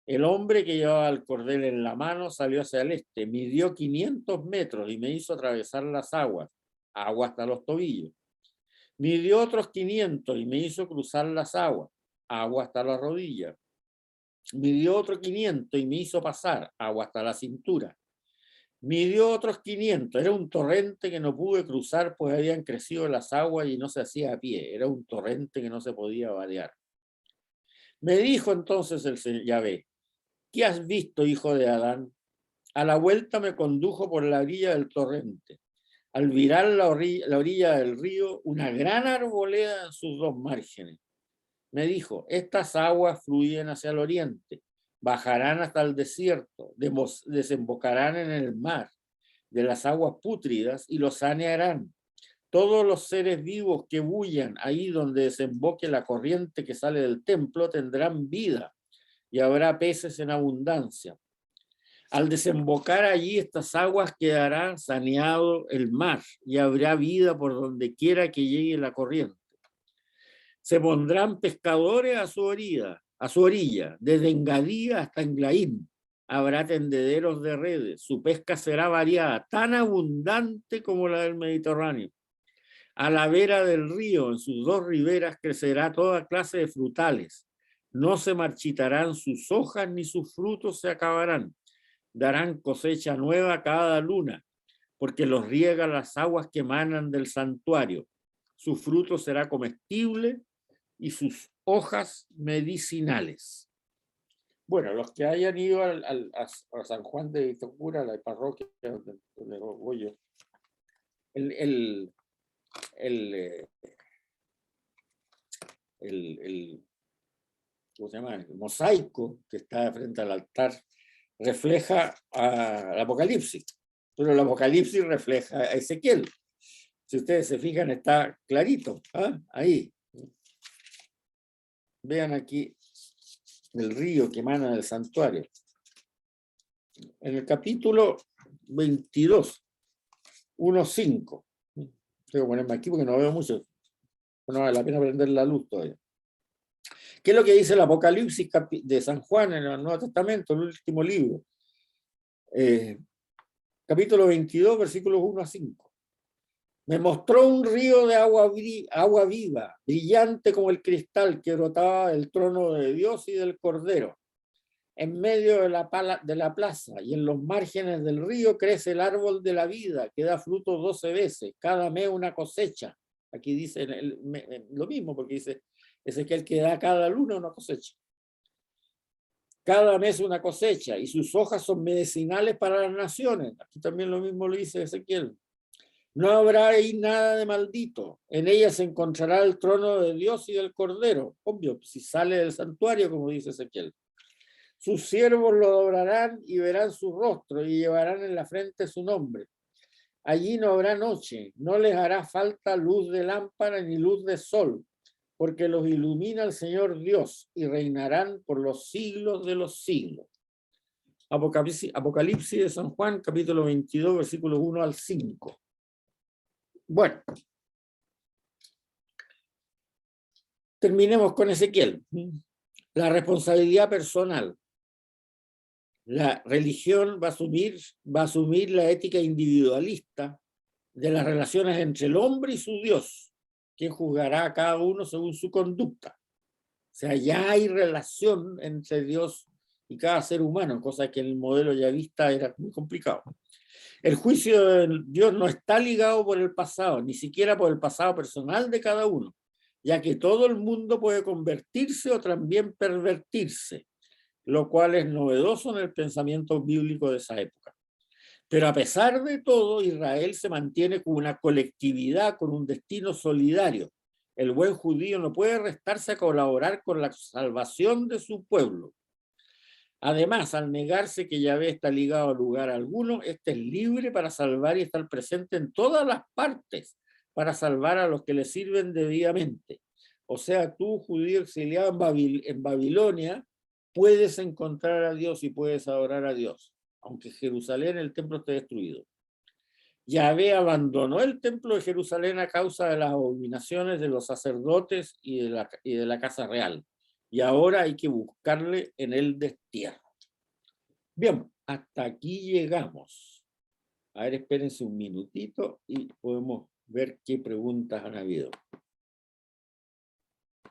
El hombre que llevaba el cordel en la mano salió hacia el este, midió 500 metros y me hizo atravesar las aguas, agua hasta los tobillos. Midió otros 500 y me hizo cruzar las aguas, agua hasta las rodillas. Midió otros 500 y me hizo pasar, agua hasta la cintura. Midió otros 500, era un torrente que no pude cruzar, pues habían crecido las aguas y no se hacía a pie, era un torrente que no se podía vadear. Me dijo entonces el Señor Yahvé: ¿qué has visto, hijo de Adán? A la vuelta me condujo por la orilla del torrente. Al virar la orilla del río, una gran arboleda en sus dos márgenes. Me dijo: estas aguas fluyen hacia el oriente, bajarán hasta el desierto, desembocarán en el mar de las aguas pútridas y los sanearán. Todos los seres vivos que bullan ahí donde desemboque la corriente que sale del templo tendrán vida y habrá peces en abundancia. Al desembocar allí estas aguas quedará saneado el mar y habrá vida por donde quiera que llegue la corriente. Se pondrán pescadores a su orilla, desde Engadí hasta Englaín. Habrá tendederos de redes, su pesca será variada, tan abundante como la del Mediterráneo. A la vera del río, en sus dos riberas, crecerá toda clase de frutales. No se marchitarán sus hojas ni sus frutos se acabarán. Darán cosecha nueva cada luna, porque los riega las aguas que emanan del santuario. Su fruto será comestible y sus hojas medicinales. Bueno, los que hayan ido a San Juan de Vitacura, la parroquia donde voy yo, el ¿cómo se llama? El mosaico que está frente al altar refleja al Apocalipsis, pero el Apocalipsis refleja a Ezequiel. Si ustedes se fijan, está clarito, ¿ah? Ahí. Vean aquí el río que emana del santuario. En el capítulo 22, 1:5. Tengo que ponerme aquí porque no veo mucho. No vale la pena prender la luz todavía. ¿Qué es lo que dice el Apocalipsis de San Juan en el Nuevo Testamento, el último libro? Capítulo 22, versículos 1-5. Me mostró un río de agua viva, brillante como el cristal que brotaba del trono de Dios y del Cordero. En medio de la plaza y en los márgenes del río crece el árbol de la vida, que da fruto 12 veces, cada mes una cosecha. Aquí dice lo mismo, porque dice Ezequiel que da cada luna una cosecha. Cada mes una cosecha, y sus hojas son medicinales para las naciones. Aquí también lo mismo lo dice Ezequiel. No habrá ahí nada de maldito. En ella se encontrará el trono de Dios y del Cordero. Obvio, si sale del santuario, como dice Ezequiel. Sus siervos lo adorarán y verán su rostro y llevarán en la frente su nombre. Allí no habrá noche, no les hará falta luz de lámpara ni luz de sol, porque los ilumina el Señor Dios y reinarán por los siglos de los siglos. Apocalipsis de San Juan, capítulo 22, versículos 1 al 5. Bueno, terminemos con Ezequiel. La responsabilidad personal. La religión va a asumir la ética individualista de las relaciones entre el hombre y su Dios, quien juzgará a cada uno según su conducta. O sea, ya hay relación entre Dios y cada ser humano, cosa que en el modelo yavista era muy complicado. El juicio de Dios no está ligado por el pasado, ni siquiera por el pasado personal de cada uno, ya que todo el mundo puede convertirse o también pervertirse, lo cual es novedoso en el pensamiento bíblico de esa época. Pero a pesar de todo, Israel se mantiene como una colectividad con un destino solidario. El buen judío no puede restarse a colaborar con la salvación de su pueblo. Además, al negarse que Yahvé está ligado a lugar alguno, este es libre para salvar y estar presente en todas las partes para salvar a los que le sirven debidamente. O sea, tú, judío exiliado en Babilonia, puedes encontrar a Dios y puedes adorar a Dios, aunque Jerusalén, el templo, esté destruido. Yahvé abandonó el templo de Jerusalén a causa de las abominaciones de los sacerdotes y de la casa real. Y ahora hay que buscarle en el destierro. Bien, hasta aquí llegamos. A ver, espérense un minutito y podemos ver qué preguntas han habido.